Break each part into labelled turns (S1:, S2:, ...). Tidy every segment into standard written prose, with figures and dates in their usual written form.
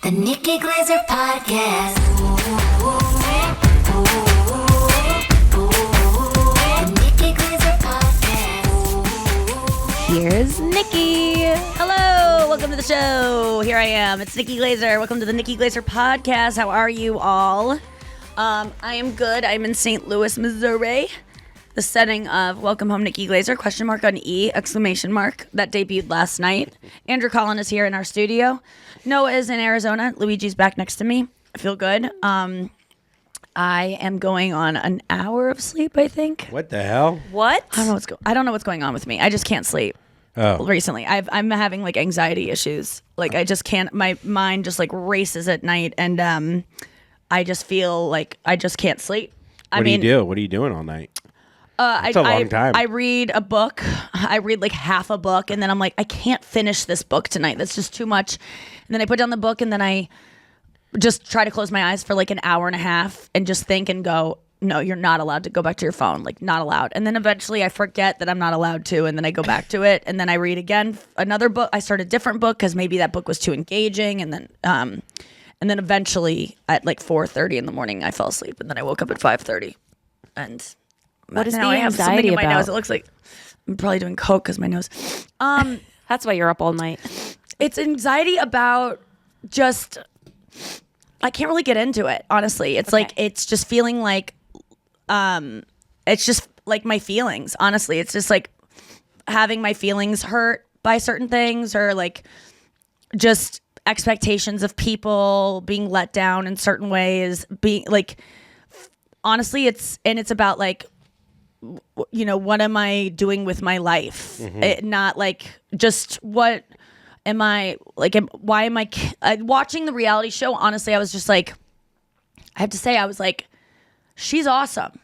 S1: The Nikki Glaser Podcast. The Nikki Glaser Podcast.
S2: Here's Nikki.
S3: Hello, welcome to the show. Here I am. It's Nikki Glaser. Welcome to the Nikki Glaser Podcast. How are you all? I am good. I'm in St. Louis, Missouri. The setting of Welcome Home Nikki Glaser, question mark on E, exclamation mark, that debuted last night. Andrew Collin is here in our studio. Noah is in Arizona. Luigi's back next to me. I feel good. I am going on an hour of sleep, I think.
S4: What the hell?
S2: What?
S3: I don't know what's going on with me. I just can't sleep. Recently, I'm having like anxiety issues. Like I just can't. My mind just like races at night, and I just feel like I just can't sleep.
S4: What do you do? What are you doing all night? It's a long time.
S3: I read a book. I read like half a book, and then I'm like, I can't finish this book tonight. That's just too much. And then I put down the book, and then I just try to close my eyes for like an hour and a half and just think and go, no, you're not allowed to go back to your phone. Like, not allowed. And then eventually I forget that I'm not allowed to, and then I go back to it, and then I read again another book. I start a different book because maybe that book was too engaging, and then eventually at like 4:30 in the morning I fell asleep, and then I woke up at 5:30, and
S2: What is
S3: now
S2: the
S3: I have something
S2: anxiety
S3: in my
S2: about?
S3: nose. It looks like I'm probably doing coke because my nose.
S2: That's why you're up all night.
S3: It's anxiety about just. I can't really get into it, honestly. It's like it's just feeling like, it's just like my feelings. Honestly, it's just like having my feelings hurt by certain things, or like just expectations of people being let down in certain ways. Being like, honestly, it's about like, you know, what am I doing with my life?
S4: Mm-hmm.
S3: Not like just what am I like? Why am I watching the reality show? Honestly, I was just like, I have to say, I was like, she's awesome.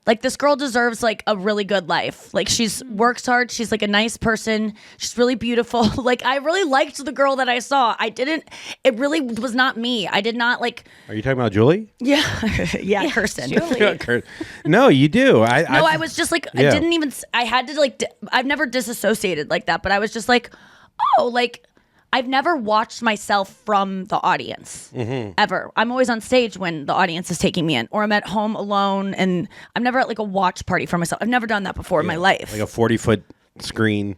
S3: Like, this girl deserves like a really good life. Like, she's works hard. She's like a nice person. She's really beautiful. Like, I really liked the girl that I saw. It really was not me. I did not like.
S4: Are you talking about Julie?
S3: Yeah. yeah, Kirsten.
S4: No, you do.
S3: I was just like,
S4: Yeah.
S3: I didn't even, I had to like, I've never disassociated like that, but I was just like, oh, like, I've never watched myself from the audience ever. I'm always on stage when the audience is taking me in, or I'm at home alone, and I'm never at like a watch party for myself. I've never done that before in my life.
S4: Like a 40-foot screen.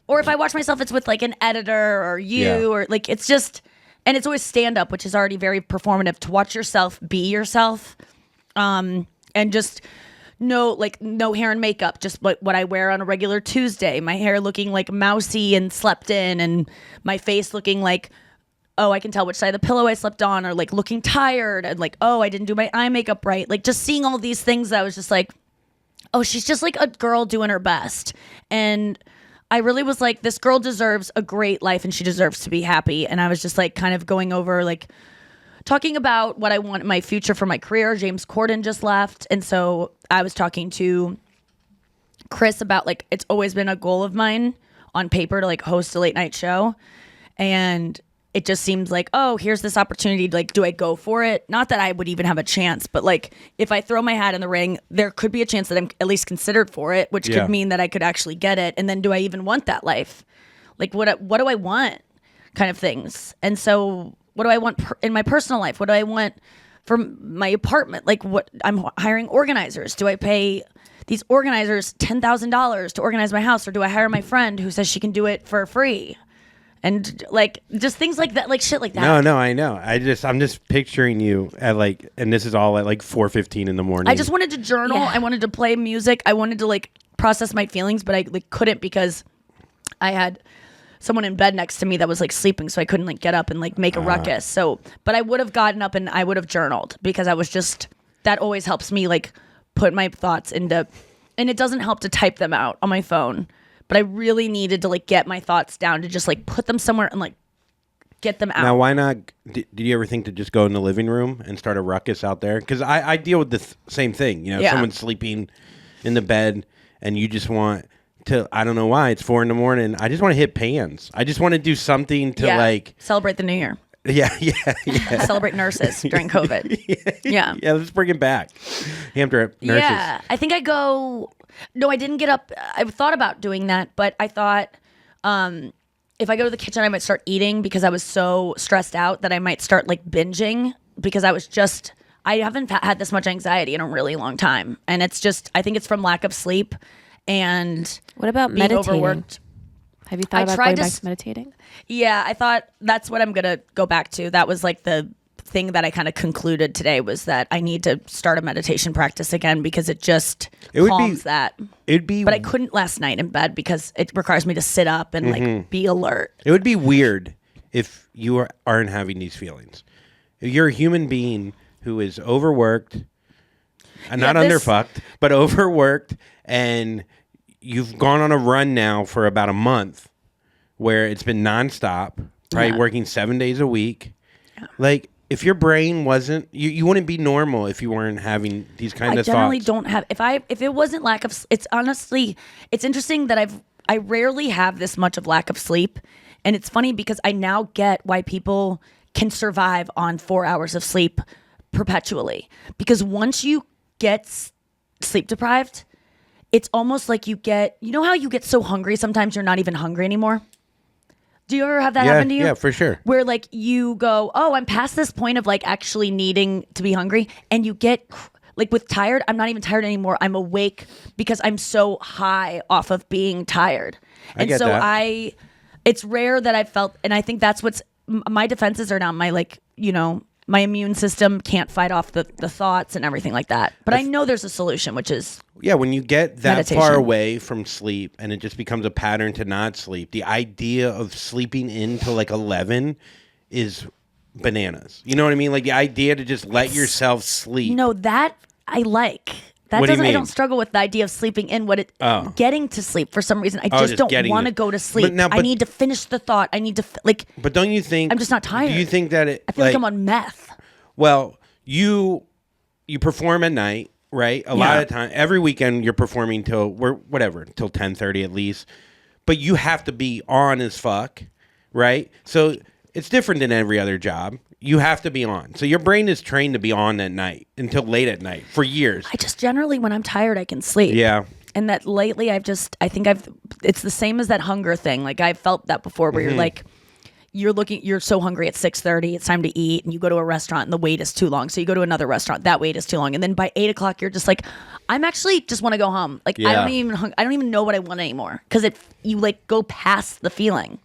S3: Or if I watch myself, it's with like an editor or you, or like, it's just, and it's always stand-up, which is already very performative, to watch yourself be yourself, and just no hair and makeup, just like what I wear on a regular Tuesday. My hair looking like mousy and slept in, and my face looking like, oh, I can tell which side of the pillow I slept on, or like looking tired, and like, oh, I didn't do my eye makeup right. Like, just seeing all these things, I was just like, oh, she's just like a girl doing her best. And I really was like, this girl deserves a great life, and she deserves to be happy. And I was just like kind of going over like talking about what I want in my future for my career. James Corden just left, and so I was talking to Chris about like, it's always been a goal of mine on paper to like host a late night show, and it just seems like, oh, here's this opportunity. Like, do I go for it? Not that I would even have a chance, but like, if I throw my hat in the ring, there could be a chance that I'm at least considered for it, which could mean that I could actually get it. And then, do I even want that life? Like, what do I want? Kind of things. And so, what do I want in my personal life? What do I want for my apartment? Like, what I'm hiring organizers. Do I pay these organizers $10,000 to organize my house, or do I hire my friend who says she can do it for free? And like, just things like that, like shit like that.
S4: No, I know. I'm just picturing you at like, and this is all at like 4:15 in the morning.
S3: I just wanted to journal.
S2: Yeah.
S3: I wanted to play music. I wanted to like process my feelings, but I like couldn't because I had someone in bed next to me that was like sleeping, so I couldn't like get up and like make a ruckus. So, but I would have gotten up and I would have journaled, because I was just, that always helps me like put my thoughts into, and it doesn't help to type them out on my phone, but I really needed to like get my thoughts down, to just like put them somewhere and like get them out.
S4: Now, why not? Did you ever think to just go in the living room and start a ruckus out there? Because I deal with the same thing. You know, someone's sleeping in the bed, and you just want to, I don't know why, it's 4 a.m. I just want to hit pans. I just want to do something to like
S3: celebrate the new year.
S4: Yeah.
S3: Celebrate nurses during COVID. Yeah,
S4: let's bring it back. Hampton nurses.
S3: Yeah, I think I go. No, I didn't get up. I thought about doing that, but I thought if I go to the kitchen, I might start eating because I was so stressed out that I might start like binging because I haven't had this much anxiety in a really long time. And it's just, I think it's from lack of sleep and
S2: What about
S3: being
S2: meditating?
S3: overworked.
S2: Have you thought about going back to meditating?
S3: Yeah, I thought that's what I'm going to go back to. That was like the thing that I kind of concluded today was that I need to start a meditation practice again because it just calms that. But I couldn't last night in bed because it requires me to sit up and like be alert.
S4: It would be weird if you aren't having these feelings. If you're a human being who is overworked, not underfucked, but overworked, and you've gone on a run now for about a month where it's been nonstop, probably working 7 days a week. Yeah. Like, if your brain wasn't, you wouldn't be normal if you weren't having these kind of thoughts. I generally
S3: don't have, if it wasn't lack of, it's honestly, it's interesting that I rarely have this much of lack of sleep. And it's funny because I now get why people can survive on 4 hours of sleep perpetually. Because once you get sleep deprived, it's almost like you know how you get so hungry sometimes you're not even hungry anymore? Do you ever have that happen to you?
S4: Yeah, for sure.
S3: Where like you go, oh, I'm past this point of like actually needing to be hungry. And you get like with tired, I'm not even tired anymore. I'm awake because I'm so high off of being tired. And so it's rare that I felt, and I think that's my defenses are now my like, you know, my immune system can't fight off the thoughts and everything like that. But I know there's a solution, which is
S4: when you get that
S3: meditation.
S4: far away from sleep and it just becomes a pattern to not sleep, the idea of sleeping into like 11 is bananas. You know what I mean? Like the idea to just let yourself sleep.
S3: No, that I like. That doesn't. I don't struggle with the idea of sleeping in. Getting to sleep for some reason. I just don't want to go to sleep. I need to finish the thought. I need to
S4: But don't you think?
S3: I'm just not tired.
S4: Do you think that
S3: I feel like I'm on meth.
S4: Well, you perform at night, right? A lot of time, every weekend you're performing till 10:30 at least. But you have to be on as fuck, right? So it's different than every other job. You have to be on. So your brain is trained to be on at night until late at night for years.
S3: I just generally, when I'm tired, I can sleep.
S4: Yeah.
S3: And that lately it's the same as that hunger thing. Like I've felt that before where you're like, you're so hungry at 6:30, it's time to eat. And you go to a restaurant and the wait is too long. So you go to another restaurant, that wait is too long. And then by 8 o'clock, you're just like, I'm actually just want to go home. Like I don't even know what I want anymore. Cause you like go past the feeling.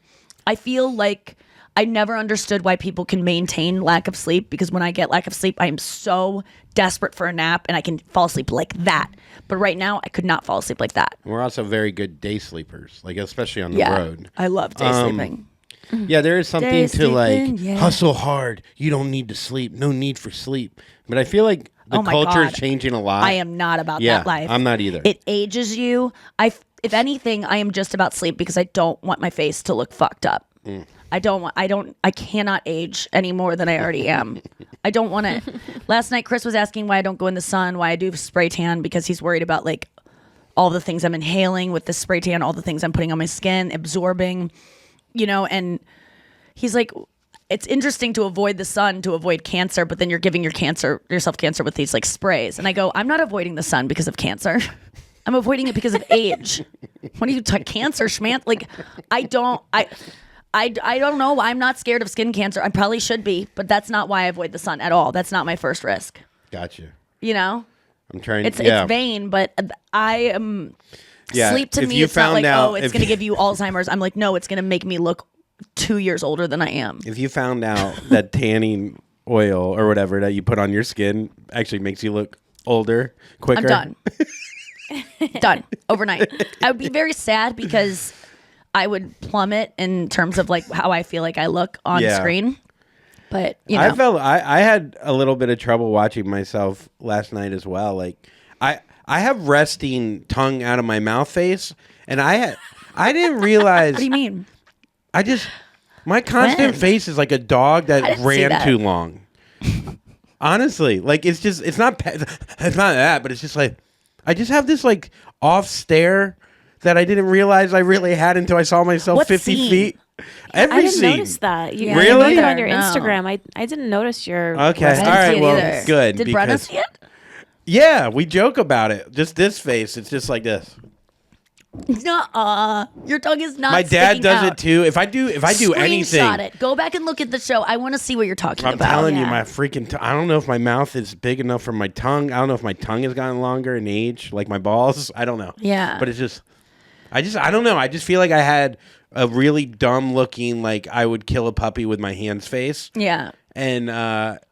S3: I feel like I never understood why people can maintain lack of sleep because when I get lack of sleep, I am so desperate for a nap and I can fall asleep like that. But right now, I could not fall asleep like that.
S4: We're also very good day sleepers, like especially on the road.
S3: I love day sleeping.
S4: Yeah, there is something to like hustle hard. You don't need to sleep. No need for sleep. But I feel like the culture is changing a lot.
S3: I am not about that life.
S4: I'm not either.
S3: It ages you. If anything, I am just about sleep because I don't want my face to look fucked up. I cannot age any more than I already am. I don't want to. Last night, Chris was asking why I don't go in the sun, why I do spray tan, because he's worried about like all the things I'm inhaling with the spray tan, all the things I'm putting on my skin, absorbing, you know, and he's like, it's interesting to avoid the sun, to avoid cancer, but then you're giving yourself cancer with these like sprays. And I go, I'm not avoiding the sun because of cancer. I'm avoiding it because of age. When you talk cancer, schmant, like I don't know. I'm not scared of skin cancer. I probably should be, but that's not why I avoid the sun at all. That's not my first risk.
S4: Gotcha.
S3: You know?
S4: I'm trying.
S3: It's vain, but I am. Sleep to me, it's not like, it's going to give you Alzheimer's. I'm like, no, it's going to make me look 2 years older than I am.
S4: If you found out that tanning oil or whatever that you put on your skin actually makes you look older quicker,
S3: I'm done. Done overnight. I would be very sad because I would plummet in terms of like how I feel like I look on screen. But you know,
S4: I had a little bit of trouble watching myself last night as well. Like I have resting tongue out of my mouth face, and I didn't realize.
S3: What do you mean?
S4: My constant face is like a dog that ran too long. Honestly, like it's not that, but it's just like I just have this like off stare that I didn't realize I really had until I saw myself
S3: What
S4: 50
S3: scene?
S4: feet.
S2: I didn't
S4: scene.
S2: notice that. You
S4: Really?
S2: put it on your
S3: No.
S2: Instagram. I didn't notice your.
S4: Okay.
S3: I
S4: All
S3: didn't
S4: right.
S3: see it
S4: Well,
S3: either.
S4: good.
S3: Did Brenna see it?
S4: Yeah, we joke about it. Just this face. It's just like this.
S3: Nuh-uh. Your tongue is not
S4: My dad
S3: sticking
S4: does
S3: out.
S4: it too. If I do anything,
S3: Screenshot it. Go back and look at the show. I want to see what you're talking
S4: I'm
S3: about.
S4: telling you,
S2: Yeah.
S4: my freaking. I don't know if my mouth is big enough for my tongue. I don't know if my tongue has gotten longer in age, like my balls. I don't know.
S3: Yeah.
S4: But it's just, I don't know. I just feel like I had a really dumb looking, like I would kill a puppy with my hands face.
S3: Yeah.
S4: And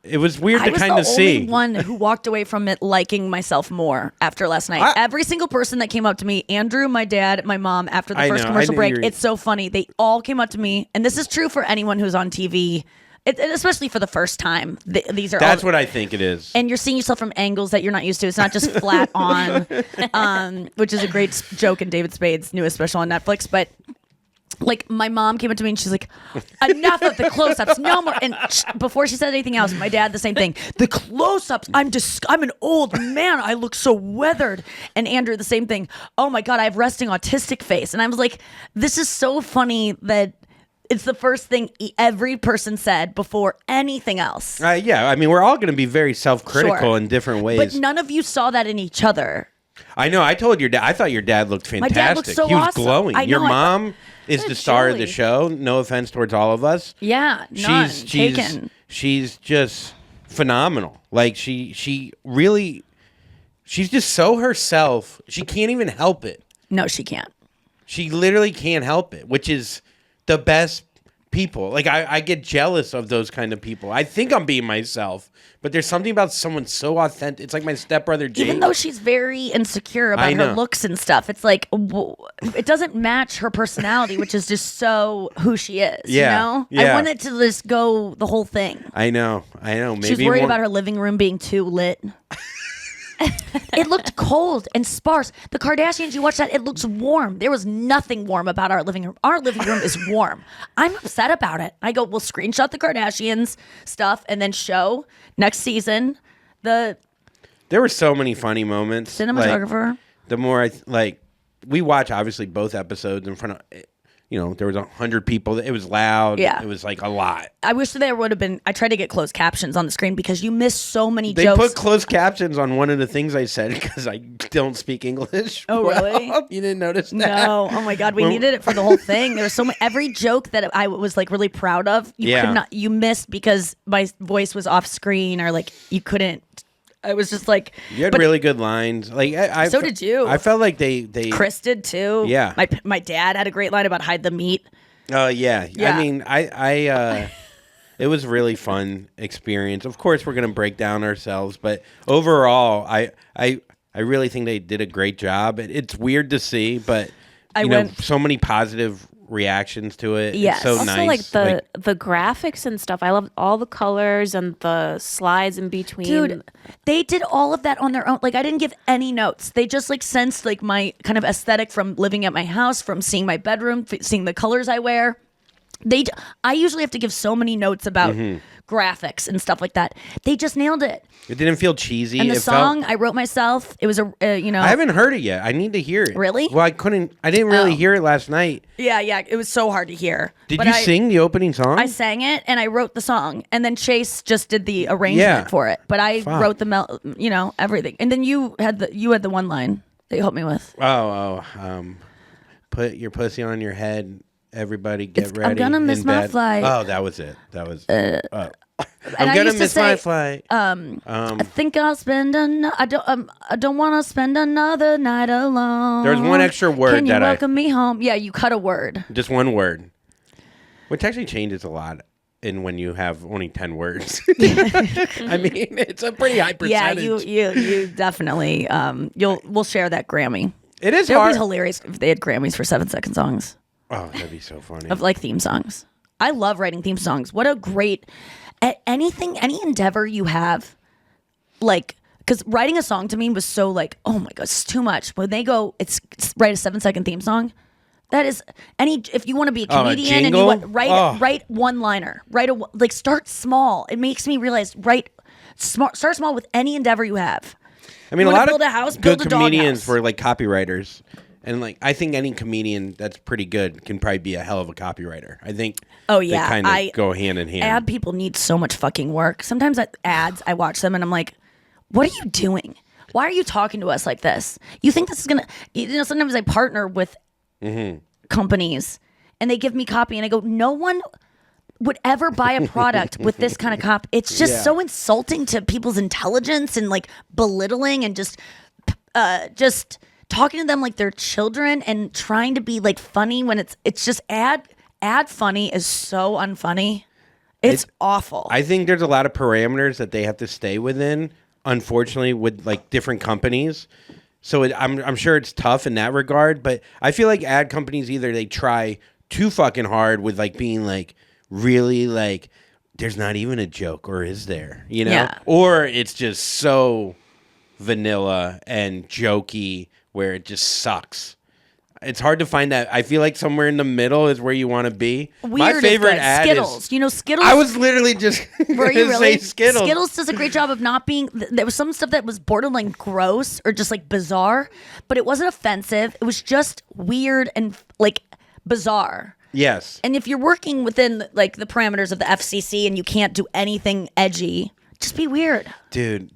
S4: it was weird
S3: I
S4: to
S3: was
S4: kind
S3: the
S4: of see.
S3: only one who walked away from it liking myself more after last night. Every single person that came up to me, Andrew, my dad, my mom, after the
S4: I
S3: first
S4: know,
S3: commercial
S4: I knew
S3: break,
S4: you were-
S3: it's so funny. They all came up to me, and this is true for anyone who's on TV, especially for the first time. These are
S4: That's
S3: all,
S4: what I think it is.
S3: and you're seeing yourself from angles that you're not used to. It's not just flat on, which is a great joke in David Spade's newest special on Netflix. But like my mom came up to me and she's like, enough of the close-ups, no more. And before she said anything else, my dad, the same thing. The close-ups, I'm an old man. I look so weathered. And Andrew, the same thing. Oh my God, I have resting autistic face. And I was like, this is so funny that it's the first thing every person said before anything else.
S4: Yeah, I mean, we're all going to be very self-critical
S3: Sure.
S4: in different ways.
S3: But none of you saw that in each other.
S4: I know. I told your dad. I thought your dad looked fantastic.
S3: dad looked so
S4: he was
S3: awesome.
S4: glowing.
S3: I know,
S4: Your
S3: I thought-
S4: mom is the star of the
S3: Julie.
S4: show. No offense towards all of us.
S3: Yeah, none taken.
S4: She's just phenomenal. Like she really, she's just so herself. She can't even help it.
S3: No, she can't.
S4: She literally can't help it, which is the best people. Like I get jealous of those kind of people. I think I'm being myself, but there's something about someone so authentic. It's like my stepbrother Jake.
S3: Even though she's very insecure about
S4: I
S3: her
S4: know.
S3: looks and stuff, it's like it doesn't match her personality, which is just so who she is.
S4: Yeah,
S3: You know,
S4: yeah.
S3: I wanted to just go the whole thing.
S4: I know. Maybe
S3: She's worried
S4: more-
S3: about her living room being too lit. It looked cold and sparse. The Kardashians, you watch that, it looks warm. There was nothing warm about our living room. Our living room is warm. I'm upset about it. I go, we'll screenshot the Kardashians stuff and then show next season the
S4: There were so many funny moments.
S3: cinematographer.
S4: Like, the more we watch obviously both episodes in front of, there was 100 people. It was loud.
S3: Yeah.
S4: It was like a lot.
S3: I wish there would have been. I tried to get closed captions on the screen because you miss so many
S4: They
S3: jokes.
S4: put closed captions on one of the things I said because I don't speak English.
S3: Oh, really?
S4: well. You didn't notice that?
S3: No, oh my God, we
S4: Well-
S3: needed it for the whole thing. There was so many. Every joke that I was like really proud of, you missed because my voice was off screen or like you couldn't. I was just like,
S4: You had
S3: but
S4: really good lines. Like
S3: So did you.
S4: I felt like they.
S3: Chris did too.
S4: Yeah.
S3: my dad had a great line about hide the meat.
S4: Oh yeah.
S3: Yeah.
S4: I mean, it was really fun experience. Of course, we're gonna break down ourselves, but overall, I really think they did a great job. It's weird to see, but so many positive reactions to it.
S3: Yes.
S4: It's so
S2: Also,
S4: nice.
S2: like the graphics and stuff. I love all the colors and the slides in between.
S3: Dude, they did all of that on their own. Like I didn't give any notes. They just like sensed like my kind of aesthetic from living at my house, from seeing my bedroom, seeing the colors I wear. I usually have to give so many notes about graphics and stuff like that. They just nailed it.
S4: It didn't feel cheesy.
S3: And the
S4: It
S3: song
S4: felt,
S3: I wrote myself. It was
S4: I haven't heard it yet. I need to hear it.
S3: Really?
S4: Well, I didn't really hear it last night.
S3: Yeah. It was so hard to hear.
S4: Did
S3: But
S4: you sing the opening song?
S3: I sang it and I wrote the song, and then Chase just did the arrangement for it. But I wrote the everything. And then you had the one line that you helped me with.
S4: Put your pussy on your head. Everybody get
S3: I'm
S4: ready.
S3: gonna miss
S4: in
S3: my
S4: bed.
S3: flight.
S4: Oh, that was it. That was.
S3: And
S4: I'm
S3: I
S4: gonna
S3: used to
S4: miss my
S3: say,
S4: flight.
S3: I think I'll spend I don't want to spend another night alone.
S4: There's one extra word
S3: Can you
S4: that
S3: welcome me home? Yeah, you cut a word.
S4: Just one word, which actually changes a lot. In when you have only 10 words, I mean, it's a pretty high percentage.
S3: Yeah, you definitely. We'll share that Grammy.
S4: It is
S3: It would
S4: hard.
S3: be hilarious if they had Grammys for 7-second songs
S4: Oh, that'd be so funny.
S3: of like theme songs. I love writing theme songs. What a great any endeavor you have, like, because writing a song to me was so like, oh my god, it's too much. When they go, it's write a 7-second theme song. That is if you want to be a comedian and you want write one liner, start small. It makes me realize start small with any endeavor you have.
S4: I mean,
S3: You
S4: a
S3: wanna
S4: lot
S3: build
S4: of
S3: a house,
S4: good
S3: build a
S4: comedians
S3: doghouse.
S4: were like copywriters. And like, I think any comedian that's pretty good can probably be a hell of a copywriter. I think.
S3: Oh, yeah.
S4: they kind of go hand in hand.
S3: Ad people need so much fucking work. Sometimes ads, I watch them and I'm like, what are you doing? Why are you talking to us like this? You think this is gonna? Sometimes I partner with companies, and they give me copy, and I go, no one would ever buy a product with this kind of copy. It's just so insulting to people's intelligence and like belittling and just talking to them like they're children and trying to be like funny when it's just ad funny is so unfunny. It's awful.
S4: I think there's a lot of parameters that they have to stay within, unfortunately, with like different companies. So I'm sure it's tough in that regard, but I feel like ad companies either they try too fucking hard with like being like really like there's not even a joke, or is there? You know?
S3: Yeah.
S4: Or it's just so vanilla and jokey where it just sucks. It's hard to find that. I feel like somewhere in the middle is where you want to be.
S3: Weird
S4: My favorite
S3: is
S4: ad
S3: Skittles.
S4: is...
S3: You know Skittles?
S4: I was literally just
S3: Were you really?
S4: say Skittles.
S3: Skittles does a great job of not being... There was some stuff that was borderline gross or just like bizarre, but it wasn't offensive. It was just weird and like bizarre.
S4: Yes.
S3: And if you're working within like the parameters of the FCC and you can't do anything edgy, just be weird.
S4: Dude,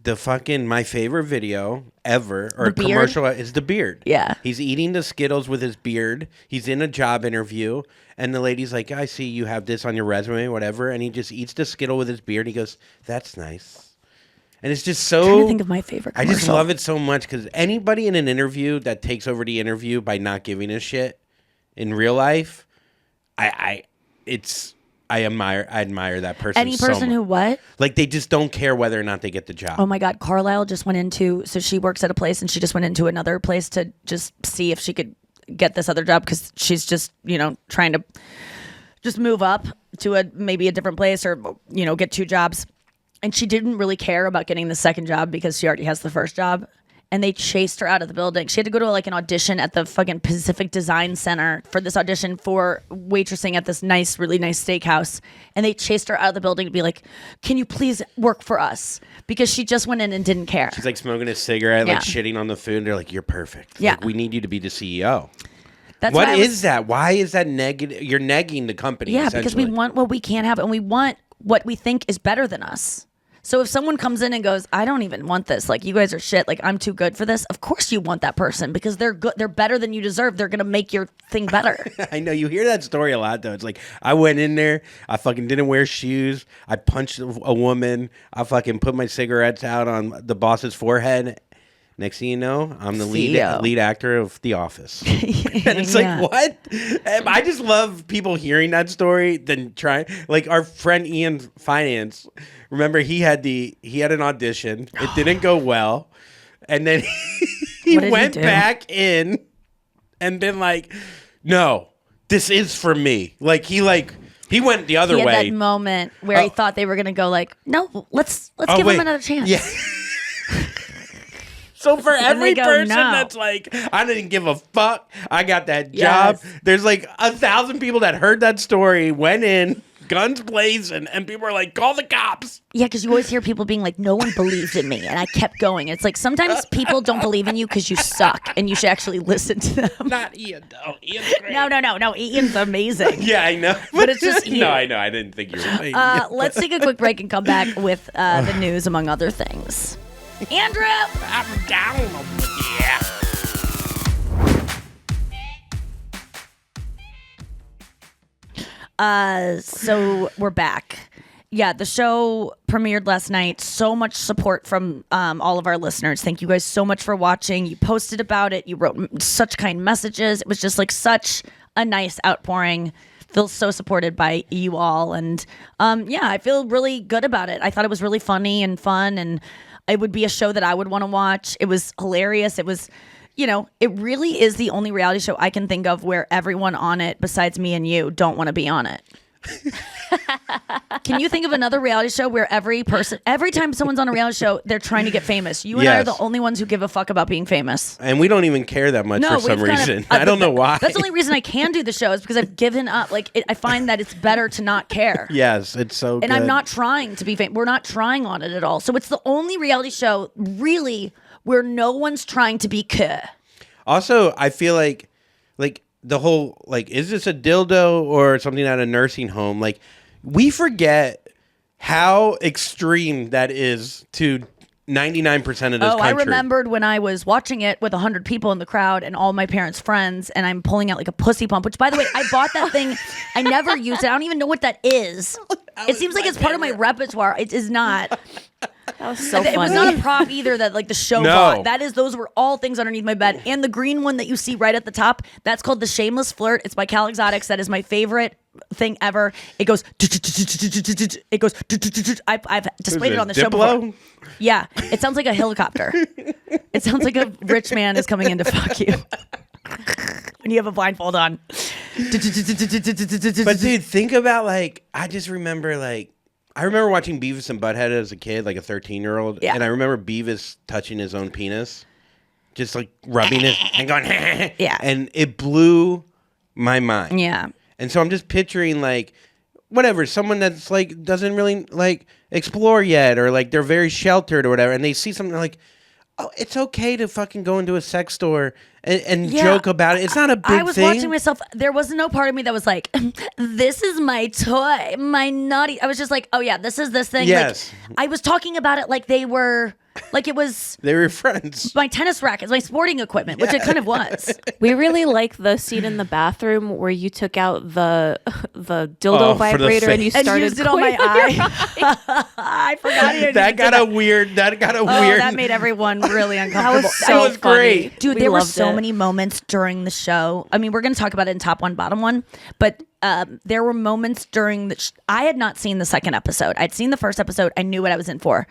S4: my favorite video ever, or
S3: The beard?
S4: commercial, is the beard.
S3: Yeah.
S4: He's eating the Skittles with his beard. He's in a job interview, and the lady's like, I see you have this on your resume, whatever, and he just eats the Skittle with his beard. He goes, that's nice. And it's just so...
S3: I'm trying to think of my favorite
S4: I
S3: commercial.
S4: just love it so much, because anybody in an interview that takes over the interview by not giving a shit in real life, I admire that person.
S3: Any person who what?
S4: Like they just don't care whether or not they get the job.
S3: Oh my God, Carlisle just went into, so she works at a place and she just went into another place to just see if she could get this other job because she's just, trying to just move up to maybe a different place or, get 2 jobs. And she didn't really care about getting the second job because she already has the first job. And they chased her out of the building. She had to go to like an audition at the fucking Pacific Design Center for this audition for waitressing at this really nice steakhouse. And they chased her out of the building to be like, can you please work for us? Because she just went in and didn't care.
S4: She's like smoking a cigarette, like
S3: Yeah.
S4: shitting on the food. They're like, you're perfect.
S3: Yeah.
S4: Like, we need you to be the CEO.
S3: That's
S4: What
S3: why
S4: is that? Why is that negative? You're negging the company.
S3: Yeah, because we
S4: essentially.
S3: want what we can't have and we want what we think is better than us. So if someone comes in and goes, I don't even want this, like you guys are shit, like I'm too good for this, of course you want that person because they're good, they're better than you deserve. They're gonna make your thing better.
S4: I know you hear that story a lot though. It's like I went in there, I fucking didn't wear shoes, I punched a woman, I fucking put my cigarettes out on the boss's forehead. Next thing you know, I'm the lead actor of The Office. And it's
S3: Yeah.
S4: like, what? I just love people hearing that story than trying. Like our friend Ian Finance, remember he had an audition. It didn't go well. And then he went back in and been like, no, this is for me. Like he went the other
S3: He had
S4: way.
S3: that moment where he thought they were gonna go like, no, let's give him another chance.
S4: Yeah. So for every
S3: go,
S4: person
S3: no.
S4: that's like, I didn't give a fuck, I got that
S3: Yes.
S4: job. There's like 1,000 people that heard that story, went in, guns blazing, and people are like, call the cops.
S3: Yeah, because you always hear people being like, no one believed in me, and I kept going. It's like sometimes people don't believe in you because you suck, and you should actually listen to them.
S4: Not Ian, though. Ian's great.
S3: No. Ian's amazing.
S4: Yeah, I know.
S3: But it's just Ian.
S4: No, I know. I didn't think you were.
S3: Let's take a quick break and come back with the news, among other things. Andrew!
S4: I'm down. Yeah.
S3: So we're back. Yeah, the show premiered last night. So much support from all of our listeners. Thank you guys so much for watching. You posted about it. You wrote such kind messages. It was just like such a nice outpouring. Feel so supported by you all. And I feel really good about it. I thought it was really funny and fun, and it would be a show that I would want to watch. It was hilarious. It was, it really is the only reality show I can think of where everyone on it, besides me and you, don't want to be on it. Can you think of another reality show where every time someone's on a reality show, they're trying to get famous? You and I are the only ones who give a fuck about being famous.
S4: And we don't even care that much for some reason. I don't know why.
S3: That's the only reason I can do the show is because I've given up. I find that it's better to not care.
S4: Yes, it's so good.
S3: And I'm not trying to be famous. We're not trying on it at all. So it's the only reality show really where no one's trying to be cool.
S4: Also, I feel like the whole, is this a dildo or something at a nursing home? Like, we forget how extreme that is to 99% of this
S3: Oh, I
S4: country.
S3: remembered when I was watching it with 100 people in the crowd and all my parents' friends, and I'm pulling out like a pussy pump, which, by the way, I bought that thing. I never used it. I don't even know what that is. It seems like it's part of my repertoire. It is not.
S2: That was so funny.
S3: It was not a prop either that like the show bought. Those were all things underneath my bed. And the green one that you see right at the top, that's called the Shameless Flirt. It's by Cal Exotics. That is my favorite thing ever. It goes. It goes. I've displayed it on the show before. Yeah, it sounds like a helicopter. It sounds like a rich man is coming in to fuck you when you have a blindfold on.
S4: But dude, think about like I remember watching Beavis and Butthead as a kid, like a 13-year-old, and I remember Beavis touching his own penis, just like rubbing it and going,
S3: yeah,
S4: and it blew my mind.
S3: Yeah,
S4: and so I'm just picturing like, whatever, someone that's like doesn't really like explore yet, or like they're very sheltered or whatever, and they see something like, oh, it's okay to fucking go into a sex store and joke about it. It's not a big thing.
S3: I was watching myself. There was no part of me that was like, this is my toy, my naughty. I was just like, oh yeah, this is this thing.
S4: Yes.
S3: Like, I was talking about it like they were, like it was.
S4: They were friends.
S3: My tennis rackets, my sporting equipment, which it kind of was.
S2: We really like the scene in the bathroom where you took out the dildo vibrator and you started
S3: and used it on my eye. I forgot.
S4: That got a weird.
S3: That made everyone really uncomfortable.
S2: That was
S4: was great.
S3: Dude,
S2: We
S3: there were
S2: loved
S3: so
S2: it.
S3: many moments during the show. I mean, we're going to talk about it in Top 1, Bottom 1, but there were moments during I had not seen the second episode. I'd seen the first episode. I knew what I was in for.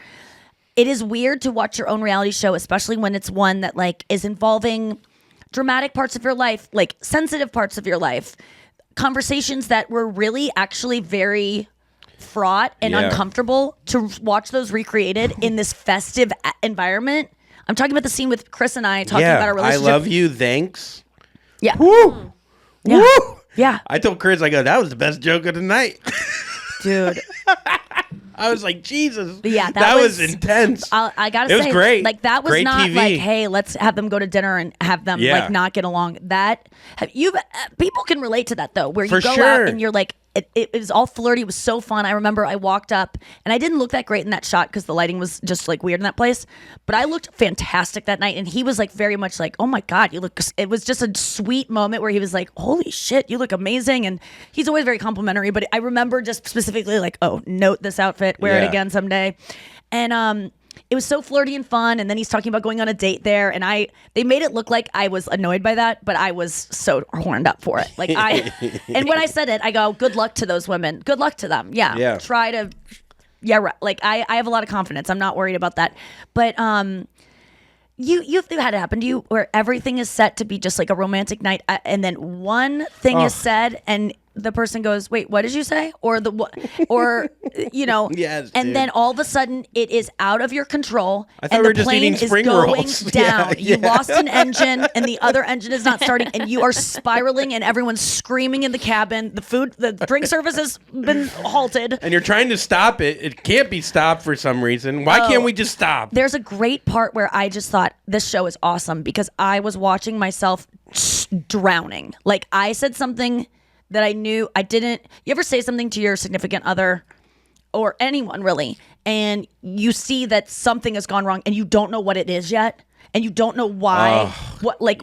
S3: It is weird to watch your own reality show, especially when it's one that like is involving dramatic parts of your life, like sensitive parts of your life, conversations that were really actually very fraught and uncomfortable, to watch those recreated in this festive environment. I'm talking about the scene with Chris and I talking about our relationship.
S4: I love you, thanks.
S3: Yeah.
S4: Woo!
S3: Yeah.
S4: Woo!
S3: Yeah.
S4: I told Chris, I go, that was the best joke of the night.
S3: Dude.
S4: I was like, Jesus.
S3: Yeah,
S4: that was intense.
S3: I gotta say,
S4: it was great.
S3: Like that was
S4: great
S3: not
S4: TV.
S3: like, hey, let's have them go to dinner and have them like not get along. People can relate to that though, where you
S4: For
S3: go
S4: sure.
S3: out and you're like, it was all flirty. It was so fun. I remember I walked up and I didn't look that great in that shot because the lighting was just like weird in that place. But I looked fantastic that night, and he was like very much like, oh my God, you look. It was just a sweet moment where he was like, holy shit, you look amazing. And he's always very complimentary. But I remember just specifically like, oh, note this outfit, wear it again someday. And it was so flirty and fun. And then he's talking about going on a date there, and they made it look like I was annoyed by that, but I was so horned up for it. Like and when I said it, I go, good luck to those women. Good luck to them. Yeah. Try to. Yeah. Right. Like I have a lot of confidence. I'm not worried about that. But you've had it happen to you where everything is set to be just like a romantic night, and then one thing is said and the person goes, wait, what did you say? Or you know,
S4: yes,
S3: and
S4: dude.
S3: then all of a sudden it is out of your control,
S4: I thought
S3: and
S4: we were
S3: the
S4: just
S3: plane
S4: eating
S3: is
S4: spring
S3: going
S4: rolls.
S3: down.
S4: Yeah,
S3: You lost an engine and the other engine is not starting, and you are spiraling and everyone's screaming in the cabin. The drink service has been halted.
S4: And you're trying to stop it. It can't be stopped for some reason. Why can't we just stop?
S3: There's a great part where I just thought this show is awesome because I was watching myself drowning. Like I said something that I knew I didn't. You ever say something to your significant other or anyone really, and you see that something has gone wrong and you don't know what it is yet, and you don't know why,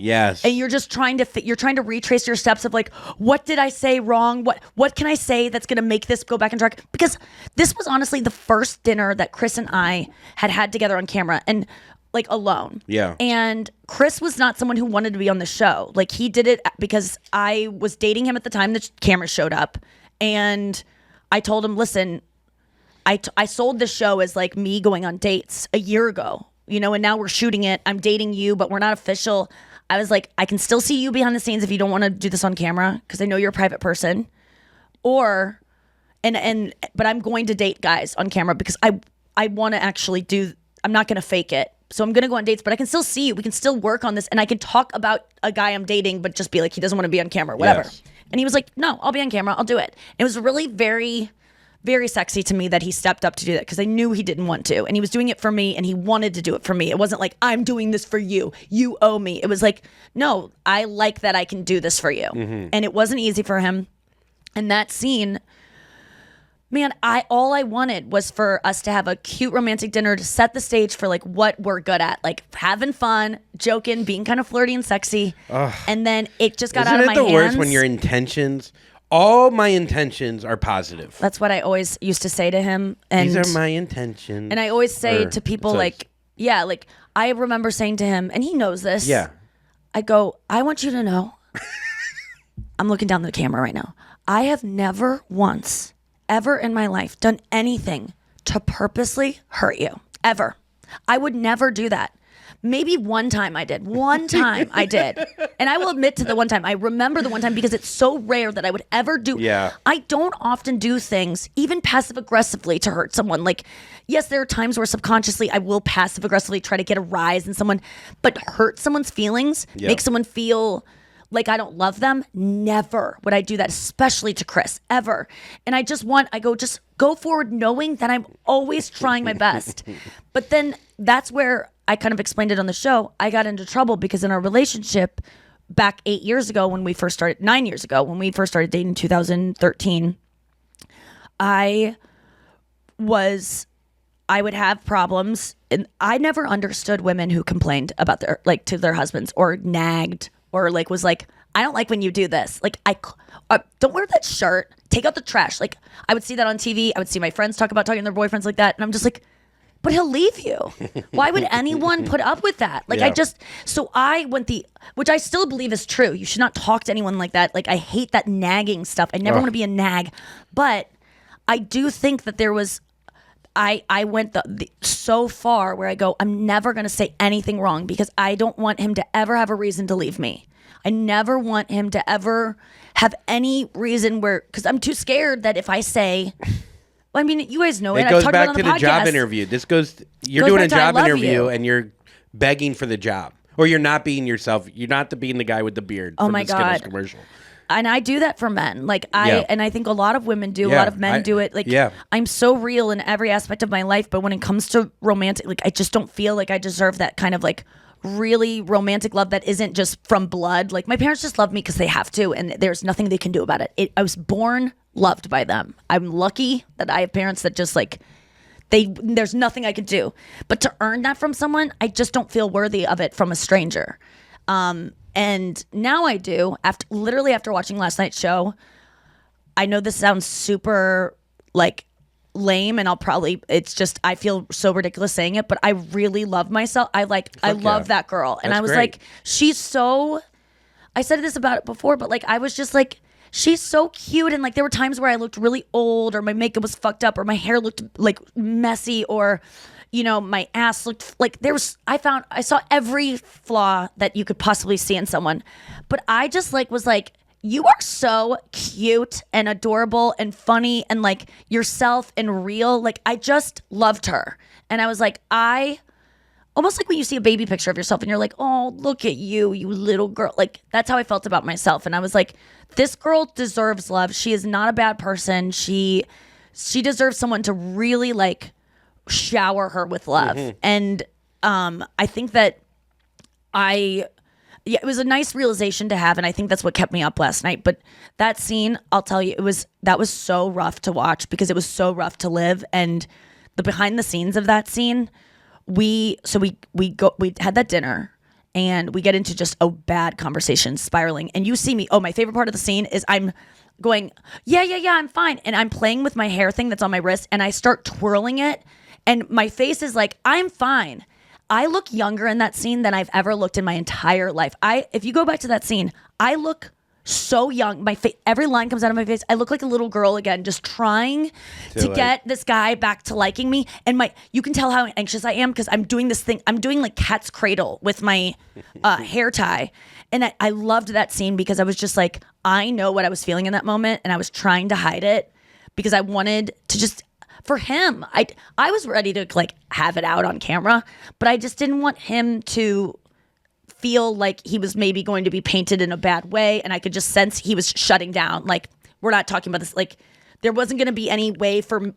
S4: yes.
S3: and you're just trying to retrace your steps of like, what did I say wrong? What can I say that's going to make this go back on track? Because this was honestly the first dinner that Chris and I had together on camera, and like alone.
S4: Yeah.
S3: And Chris was not someone who wanted to be on the show. Like he did it because I was dating him at the time the camera showed up, and I told him, listen, I sold the show as like me going on dates a year ago, you know, and now we're shooting it. I'm dating you, but we're not official. I was like, I can still see you behind the scenes if you don't want to do this on camera because I know you're a private person, but I'm going to date guys on camera because I want to actually I'm not going to fake it. So I'm going to go on dates, but I can still see you. We can still work on this. And I can talk about a guy I'm dating, but just be like, he doesn't want to be on camera, whatever.
S4: Yes.
S3: And he was like, no, I'll be on camera. I'll do it. And it was really very, very sexy to me that he stepped up to do that because I knew he didn't want to. And he was doing it for me, and he wanted to do it for me. It wasn't like, I'm doing this for you. You owe me. It was like, no, I like that I can do this for you. Mm-hmm. And it wasn't easy for him. And that scene, Man, all I wanted was for us to have a cute romantic dinner to set the stage for like what we're good at, like having fun, joking, being kind of flirty and sexy. Ugh. And then it just got out of my hands.
S4: Isn't it the worst when your intentions, all my intentions are positive?
S3: That's what I always used to say to him. And
S4: these are my intentions.
S3: And I always say to people like I remember saying to him, and he knows this.
S4: Yeah.
S3: I go, I want you to know, I'm looking down the camera right now. I have never once ever in my life done anything to purposely hurt you, ever. I would never do that. Maybe one time I did. One time I did. And I will admit to the one time. I remember the one time because it's so rare that I would ever do.
S4: Yeah.
S3: I don't often do things, even passive aggressively, to hurt someone. Like, yes, there are times where subconsciously I will passive aggressively try to get a rise in someone, but hurt someone's feelings, make someone feel like I don't love them. Never would I do that, especially to Chris, ever. And just go forward knowing that I'm always trying my best. But then that's where I kind of explained it on the show. I got into trouble because in our relationship back 9 years ago, when we first started dating in 2013, I would have problems. And I never understood women who complained about to their husbands or nagged or was like, I don't like when you do this. Like, don't wear that shirt. Take out the trash. Like, I would see that on TV. I would see my friends talking to their boyfriends like that. And I'm just like, but he'll leave you. Why would anyone put up with that? Like, so I went which I still believe is true. You should not talk to anyone like that. Like, I hate that nagging stuff. I never want to be a nag. But I do think that there was, I went so far where I go, I'm never going to say anything wrong because I don't want him to ever have a reason to leave me. I never want him to ever have any reason because I'm too scared that if I say, well, I mean, you guys know it.
S4: It goes back to the job interview. You're doing a job interview and you're begging for the job. Or you're not being yourself. You're not being the guy with the beard from the Skittles commercial.
S3: And I do that for men. And I think a lot of women do. A lot of men do it. I'm so real in every aspect of my life. But when it comes to romantic, I just don't feel like I deserve that kind of really romantic love that isn't just from blood. Like, my parents just love me because they have to. And there's nothing they can do about it. I was born loved by them. I'm lucky that I have parents that just there's nothing I could do. But to earn that from someone, I just don't feel worthy of it from a stranger. And now I do. After watching last night's show, I know this sounds super lame, and I feel so ridiculous saying it, but I really love myself. I love that girl. And I was great. She's so, I said this about it before, but I was just she's so cute. And there were times where I looked really old, or my makeup was fucked up, or my hair looked messy, or my ass looked I saw every flaw that you could possibly see in someone. But I just was you are so cute and adorable and funny and yourself and real. I just loved her. And I was almost when you see a baby picture of yourself and you're like, oh, look at you little girl. That's how I felt about myself. And I was this girl deserves love. She is not a bad person. She deserves someone to really shower her with love. Mm-hmm. And I think that it was a nice realization to have, and I think that's what kept me up last night. But that scene, I'll tell you, that was so rough to watch because it was so rough to live. And the behind the scenes of that scene, we had that dinner, and we get into just a bad conversation spiraling. And you see me. Oh, my favorite part of the scene is I'm going, yeah, I'm fine, and I'm playing with my hair thing that's on my wrist, and I start twirling it. And my face is I'm fine. I look younger in that scene than I've ever looked in my entire life. If you go back to that scene, I look so young. Every line comes out of my face. I look like a little girl again, just trying to get this guy back to liking me. And you can tell how anxious I am because I'm doing this thing. I'm doing cat's cradle with my hair tie. And I loved that scene because I was just I know what I was feeling in that moment, and I was trying to hide it because I wanted to just. For him, I was ready to have it out on camera, but I just didn't want him to feel like he was maybe going to be painted in a bad way, and I could just sense he was shutting down. We're not talking about this. There wasn't going to be any way for.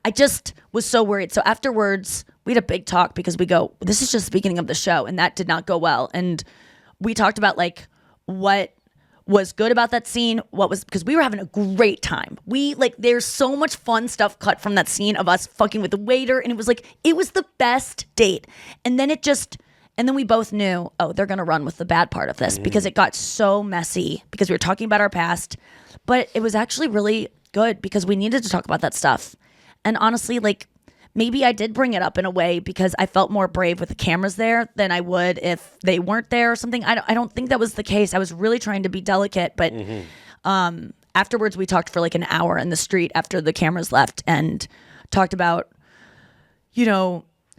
S3: I just was so worried. So afterwards, we had a big talk because we go, this is just the beginning of the show, and that did not go well. And we talked about was good about that scene, because we were having a great time. There's so much fun stuff cut from that scene of us fucking with the waiter, and it was the best date. And then we both knew, oh, they're gonna run with the bad part of this because it got so messy because we were talking about our past. But it was actually really good because we needed to talk about that stuff. And honestly, maybe I did bring it up in a way because I felt more brave with the cameras there than I would if they weren't there or something. I don't think that was the case. I was really trying to be delicate, but afterwards we talked for an hour in the street after the cameras left and talked about,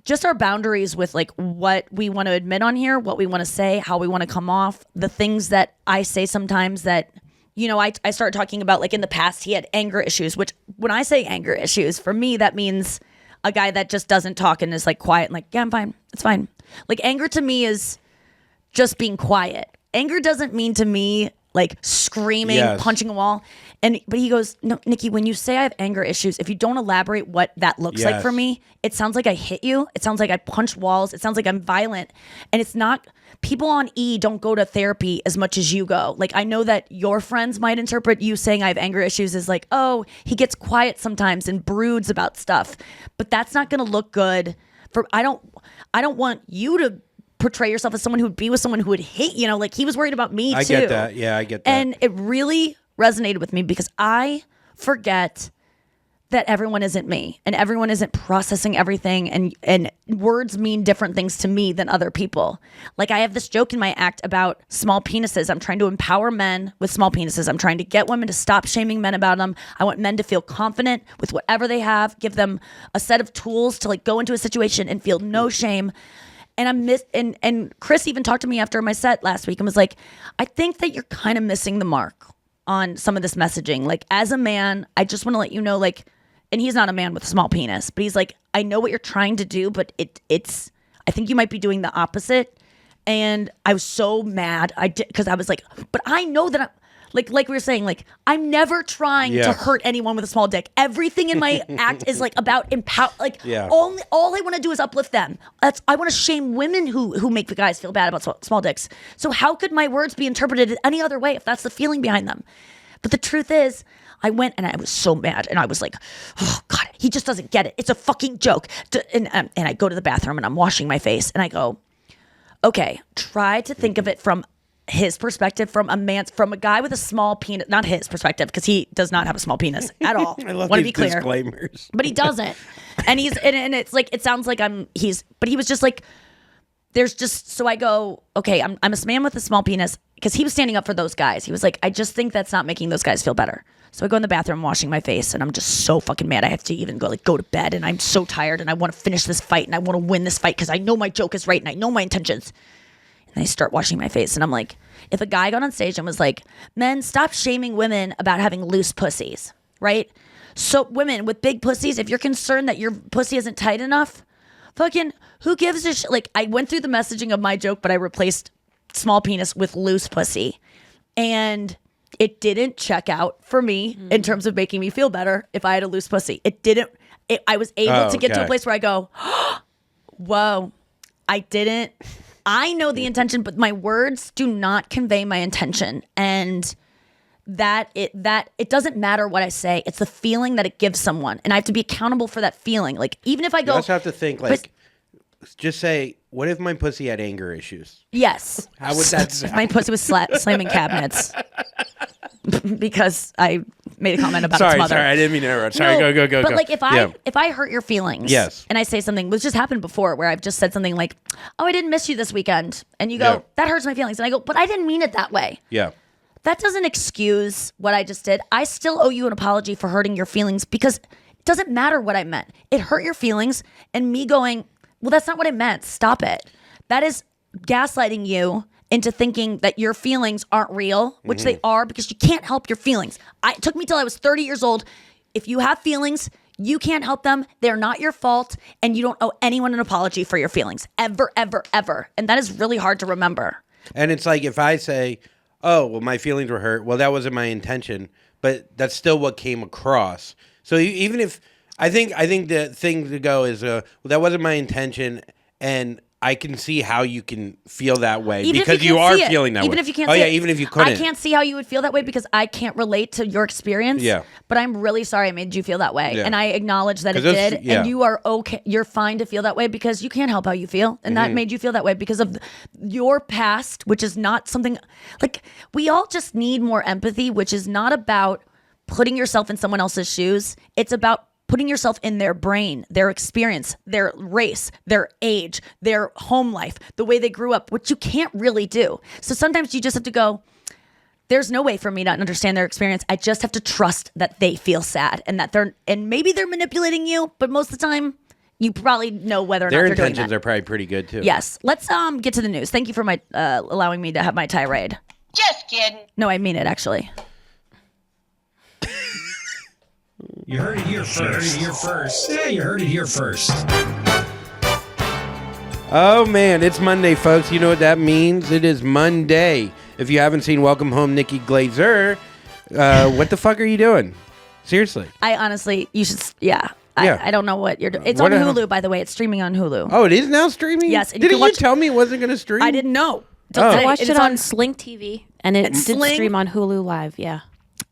S3: just our boundaries with what we want to admit on here, what we want to say, how we want to come off, the things that I say sometimes that, I started talking about in the past he had anger issues, which when I say anger issues, for me, that means a guy that just doesn't talk and is quiet and yeah, I'm fine. It's fine. Anger to me is just being quiet. Anger doesn't mean to me screaming, punching a wall. But he goes, no, Nikki, when you say I have anger issues, if you don't elaborate what that looks like for me, it sounds like I hit you. It sounds like I punch walls. It sounds like I'm violent. And it's not, people on E don't go to therapy as much as you go. I know that your friends might interpret you saying I have anger issues as oh, he gets quiet sometimes and broods about stuff. But that's not going to look good I don't want you to portray yourself as someone who would be with someone who would hate, he was worried about me too.
S4: I get that. Yeah, I get that.
S3: And it really resonated with me because I forget that everyone isn't me and everyone isn't processing everything and words mean different things to me than other people. I have this joke in my act about small penises. I'm trying to empower men with small penises. I'm trying to get women to stop shaming men about them. I want men to feel confident with whatever they have, give them a set of tools to go into a situation and feel no shame. And and Chris even talked to me after my set last week and was like, I think that you're kind of missing the mark on some of this messaging. As a man, I just want to let you know, and he's not a man with a small penis, but he's I know what you're trying to do, but it's, I think you might be doing the opposite. And I was so mad. Because I was but I know that I'm, like we were saying, I'm never trying to hurt anyone with a small dick. Everything in my act is about empower. All I want to do is uplift them. I want to shame women who make the guys feel bad about small dicks. So how could my words be interpreted any other way if that's the feeling behind them? But the truth is, I went and I was so mad and I was oh God, he just doesn't get it. It's a fucking joke. And I go to the bathroom and I'm washing my face and I go, okay, try to think of it from his perspective, from a guy with a small penis, not his perspective, because he does not have a small penis at all.
S4: I love
S3: Want to
S4: these
S3: be clear,
S4: disclaimers.
S3: But he doesn't, and it's it sounds like but he was just there's just, so I go, okay, I'm a man with a small penis, because he was standing up for those guys. He was I just think that's not making those guys feel better. So I go in the bathroom washing my face and I'm just so fucking mad. I have to even go to bed and I'm so tired and I want to finish this fight and I want to win this fight because I know my joke is right and I know my intentions. And I start washing my face and I'm if a guy got on stage and was men, stop shaming women about having loose pussies, right? So women with big pussies, if you're concerned that your pussy isn't tight enough, fucking who gives a shit? I went through the messaging of my joke, but I replaced small penis with loose pussy. And it didn't check out for me in terms of making me feel better if I had a loose pussy. It didn't. I was able to get to a place where I go, whoa, I didn't. I know the intention, but my words do not convey my intention. And that it doesn't matter what I say. It's the feeling that it gives someone. And I have to be accountable for that feeling. Even if I go.
S4: You also have to think, just say, what if my pussy had anger issues?
S3: Yes.
S4: How would that sound?
S3: If my pussy was slamming cabinets. Because I made a comment about its mother.
S4: Sorry, I didn't mean to interrupt. Sorry,
S3: no,
S4: go.
S3: But if I hurt your feelings,
S4: yes,
S3: and I say something, which just happened before, where I've just said something "Oh, I didn't miss you this weekend," and you go, "That hurts my feelings," and I go, "But I didn't mean it that way."
S4: Yeah.
S3: That doesn't excuse what I just did. I still owe you an apology for hurting your feelings because it doesn't matter what I meant. It hurt your feelings, and me going, "Well, that's not what I meant. Stop it." That is gaslighting you into thinking that your feelings aren't real, which they are, because you can't help your feelings. It took me till I was 30 years old. If you have feelings, you can't help them. They're not your fault, and you don't owe anyone an apology for your feelings. Ever, ever, ever. And that is really hard to remember.
S4: And it's if I say, oh, well, my feelings were hurt. Well, that wasn't my intention, but that's still what came across. So even if, I think the thing to go is, well, that wasn't my intention, and I can see how you can feel that way
S3: Even if
S4: because
S3: you
S4: you
S3: can't
S4: are
S3: see it.
S4: feeling that
S3: Even
S4: way.
S3: if you can't
S4: oh
S3: see
S4: yeah,
S3: it.
S4: even if you couldn't.
S3: I can't see how you would feel that way because I can't relate to your experience.
S4: Yeah.
S3: But I'm really sorry I made you feel that way.
S4: Yeah.
S3: And I acknowledge that it
S4: 'Cause it's-
S3: did.
S4: yeah.
S3: And you are okay. You're fine to feel that way because you can't help how you feel. And that made you feel that way because of your past, which is not something like we all just need more empathy, which is not about putting yourself in someone else's shoes. It's about putting yourself in their brain, their experience, their race, their age, their home life, the way they grew up, which you can't really do. So sometimes you just have to go, there's no way for me to understand their experience. I just have to trust that they feel sad and that and maybe they're manipulating you, but most of the time you probably know whether or
S4: Their
S3: not they're doing
S4: intentions
S3: that.
S4: are probably pretty good too.
S3: Yes. Let's get to the news. Thank you for my allowing me to have my tirade.
S5: Just kidding.
S3: No, I mean it actually.
S6: You heard it here first. Yeah, you heard it here first.
S4: Oh man, it's Monday, folks. You know what that means? It is Monday. If you haven't seen Welcome Home Nikki Glaser, what the fuck are you doing? Seriously.
S3: I honestly, you should, yeah.
S4: Yeah.
S3: I don't know what you're doing. It's
S4: What
S3: on
S4: the hell?
S3: Hulu, by the way. It's streaming on Hulu.
S4: Oh, it is now streaming?
S3: Yes, and you
S4: Didn't
S3: can
S4: you
S3: watch-
S4: tell me it wasn't going to stream?
S3: I didn't know.
S4: Oh.
S2: I watched
S3: It's
S2: it on Sling TV, and it
S3: It's
S2: did
S3: Sling?
S2: stream on Hulu Live. Yeah.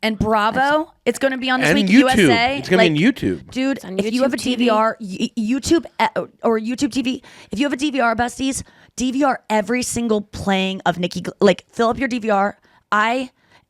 S3: And Bravo, it's going to be on this
S4: And
S3: week.
S4: YouTube.
S3: USA.
S4: It's going to be on YouTube.
S3: Dude,
S2: on
S3: if you have a
S2: YouTube TV.
S3: DVR, YouTube or YouTube TV, if you have a DVR, besties, DVR every single playing of Nikki. Like, fill up your DVR.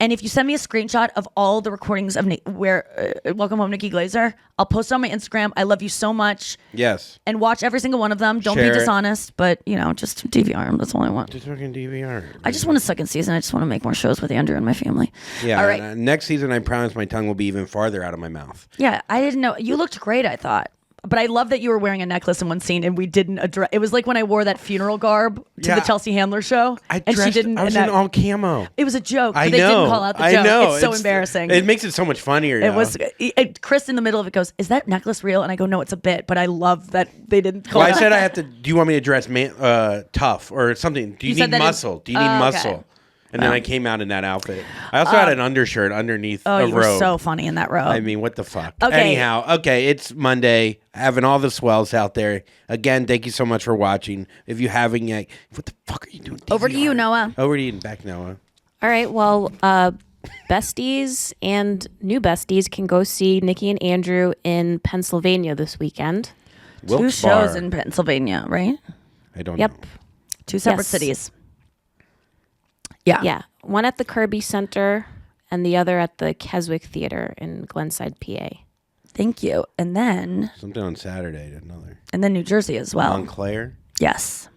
S3: And if you send me a screenshot of all the recordings of Welcome Home Nikki Glaser, I'll post it on my Instagram. I love you so much.
S4: Yes.
S3: And watch every single one of them. Don't
S4: Share
S3: be
S4: it.
S3: dishonest, but just DVR them. That's all I want.
S4: Just fucking DVR.
S3: I just want a second season. I just want to make more shows with Andrew and my family.
S4: Yeah.
S3: All right.
S4: Next season, I promise my tongue will be even farther out of my mouth.
S3: Yeah, I didn't know. You looked great, I thought. But I love that you were wearing a necklace in one scene and we didn't address. It was like when I wore that funeral garb to
S4: Yeah.
S3: the Chelsea Handler show.
S4: I
S3: and she didn't.
S4: I was
S3: and
S4: in all camo.
S3: it was a joke, but
S4: I
S3: they
S4: know.
S3: didn't call out the
S4: I
S3: joke.
S4: know.
S3: It's so embarrassing.
S4: It makes it so much funnier.
S3: It was Chris in the middle of it goes, "Is that necklace real?" And I go, "No, it's a bit." But I love that they didn't call
S4: Well,
S3: it
S4: I
S3: out.
S4: said I have to. Do you want me to dress tough or something? Do you,
S3: You said
S4: need
S3: that in-
S4: muscle? Do you need
S3: okay.
S4: muscle? And then I came out in that outfit. I also had an undershirt underneath
S3: Oh,
S4: a
S3: you were
S4: robe.
S3: so funny in that robe.
S4: I mean, what the fuck?
S3: Okay.
S4: Anyhow, okay, it's Monday. Having all the swells out there. Again, thank you so much for watching. If you haven't yet, what the fuck are you doing?
S3: Over to you,
S4: DVR?
S3: Noah.
S4: Over to you, back, Noah.
S2: All right. Well, besties and new besties can go see Nikki and Andrew in Pennsylvania this weekend.
S3: Two
S4: Wilkes
S3: shows
S4: Barre.
S3: in Pennsylvania, right?
S4: I don't
S2: Yep.
S4: know.
S3: Two separate
S2: Yes.
S3: cities. Yeah.
S2: Yeah. One at the Kirby Center and the other at the Keswick Theater in Glenside, PA.
S3: Thank you. And then
S4: Something on Saturday, another.
S3: New Jersey as well.
S4: Montclair.
S3: Yes.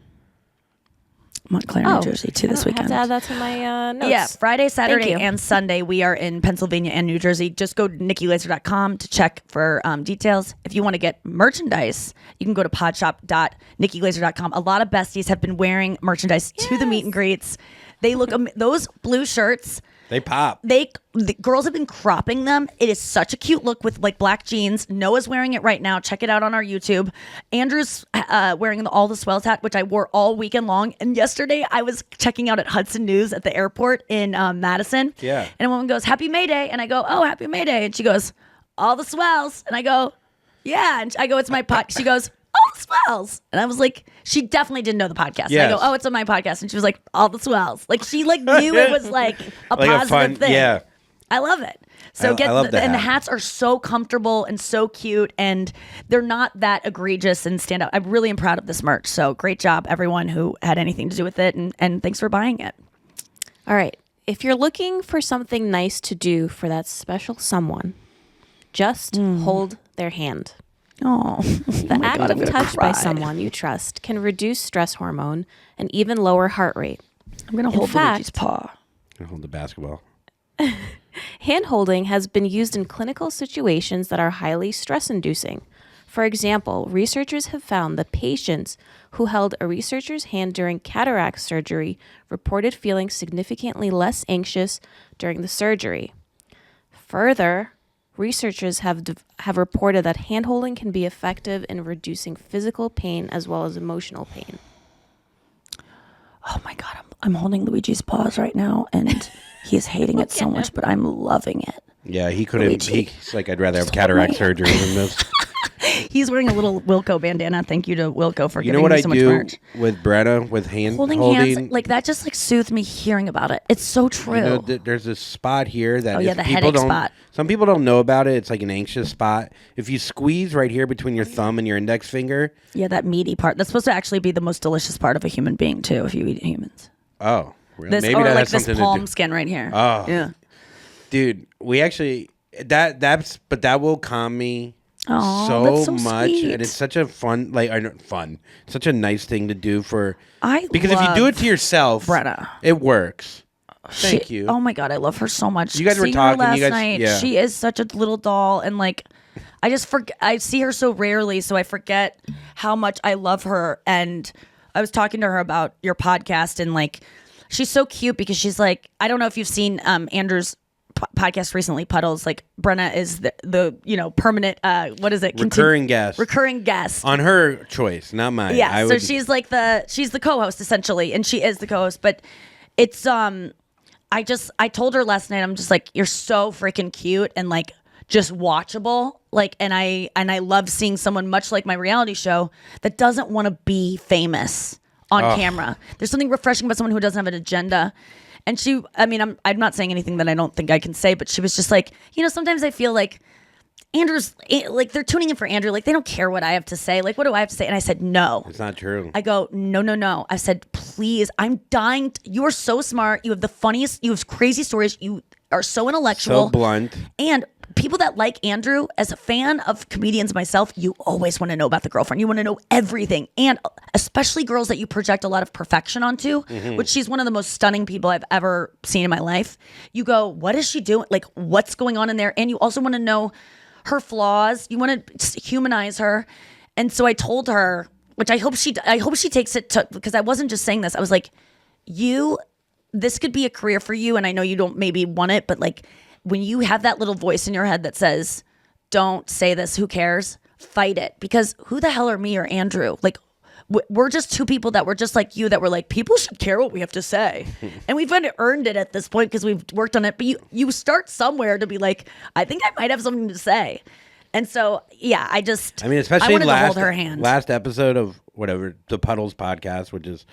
S3: Montclair, New Jersey too this
S2: I
S3: weekend.
S2: have to add that to my notes.
S3: Yeah, Friday, Saturday,
S2: you.
S3: and Sunday we are in Pennsylvania and New Jersey. Just go to nikkiglaser.com to check for details. If you want to get merchandise, you can go to podshop.nikkiglaser.com. A lot of besties have been wearing merchandise to the meet and greets. They look those blue shirts.
S4: They pop.
S3: The girls have been cropping them. It is such a cute look with like black jeans. Noah's wearing it right now. Check it out on our YouTube. Andrew's wearing all the swells hat, which I wore all weekend long. And yesterday I was checking out at Hudson News at the airport in Madison.
S4: Yeah.
S3: And a woman goes, "Happy May Day." And I go, "Oh, Happy May Day." And she goes, "All the swells." And I go, "Yeah." And I go, "It's my pod." She goes, "All the swells." And I was like, she definitely didn't know the podcast.
S4: Yes.
S3: And I go, "Oh, it's on my podcast." And she was like, "All the swells." Like she like knew it was like a
S4: Like
S3: positive
S4: a fun,
S3: thing.
S4: yeah.
S3: I love it. So
S4: I love the
S3: and the
S4: hat.
S3: hats are so comfortable and so cute, and they're not that egregious and stand out. I really am proud of this merch. So great job, everyone who had anything to do with it, and thanks for buying it.
S2: All right. If you're looking for something nice to do for that special someone, just hold their hand.
S3: Oh,
S2: The act of touch by someone you trust can reduce stress hormone and even lower heart rate.
S3: I'm gonna hold
S2: fact-
S3: Luigi's paw.
S4: I hold the basketball.
S2: Hand holding has been used in clinical situations that are highly stress inducing. For example, researchers have found that patients who held a researcher's hand during cataract surgery reported feeling significantly less anxious during the surgery. Further, researchers have reported that hand holding can be effective in reducing physical pain as well as emotional pain.
S3: Oh my god, I'm holding Luigi's paws right now, and he's hating it so much, but I'm loving it.
S4: Yeah, he couldn't.
S3: Luigi.
S4: He's like, I'd rather have cataract surgery than this.
S3: He's wearing a little Wilco bandana. Thank you to Wilco for
S4: You
S3: giving
S4: know what
S3: me
S4: I
S3: so much
S4: do
S3: merch.
S4: with Brenna with
S3: Holding hands, like that just like soothed me hearing about it. It's so true.
S4: You know, there's a spot here that
S3: the
S4: if people
S3: headache
S4: don't,
S3: spot.
S4: some people don't know about it. It's like an anxious spot. If you squeeze right here between your thumb and your index finger.
S3: Yeah, that meaty part. That's supposed to actually be the most delicious part of a human being too. If you eat humans.
S4: Oh, really?
S3: This,
S4: Maybe
S3: or
S4: that
S3: like
S4: has
S3: this
S4: something
S3: palm
S4: to do.
S3: skin right here.
S4: Oh,
S3: yeah,
S4: dude, we actually that will calm me
S3: Aw,
S4: so
S3: that's so
S4: much,
S3: sweet.
S4: and it's such a such a nice thing to do for.
S3: I
S4: Because if you do
S3: love
S4: it to yourself,
S3: Brenna.
S4: it works. Thank you.
S3: Oh my god, I love her so much.
S4: You guys were
S3: Seeing
S4: talking,
S3: her last
S4: you guys-
S3: night.
S4: yeah.
S3: She is such a little doll, and like, I just forget. I see her so rarely, so I forget how much I love her. And I was talking to her about your podcast, and like, she's so cute because she's like, I don't know if you've seen Andrew's podcast recently, Puddles. Like, Brenna is the permanent what is it?
S4: Recurring guest.
S3: Recurring guest.
S4: On her choice, not mine.
S3: Yeah,
S4: I
S3: so
S4: would-
S3: she's like she's the co-host essentially, and she is the co-host. But it's I told her last night, I'm just like, you're so freaking cute and like just watchable. Like, and I love seeing someone much like my reality show that doesn't want to be famous on camera. There's something refreshing about someone who doesn't have an agenda. And I'm not saying anything that I don't think I can say, but she was just like, sometimes I feel like Andrew's like they're tuning in for Andrew. Like they don't care what I have to say. Like, what do I have to say? And I said, no.
S4: It's not true.
S3: I go, no. I said, please, I'm dying. You are so smart. You have the funniest, you have crazy stories. You are so intellectual.
S4: So blunt.
S3: And people that like Andrew, as a fan of comedians myself, you always want to know about the girlfriend. You want to know everything. And especially girls that you project a lot of perfection onto, which she's one of the most stunning people I've ever seen in my life. You go, what is she doing? Like, what's going on in there? And you also want to know her flaws. You want to humanize her. And so I told her, which I hope she takes it to, because I wasn't just saying this. I was like, this could be a career for you. And I know you don't maybe want it, but like when you have that little voice in your head that says, don't say this, who cares? Fight it. Because who the hell are me or Andrew? Like, we're just two people that were just like you, that were like, people should care what we have to say. And we've kind of earned it at this point because we've worked on it. But you start somewhere to be like, I think I might have something to say. And so, yeah,
S4: especially
S3: wanted to hold her hand.
S4: last episode of whatever, the Puddles podcast, which is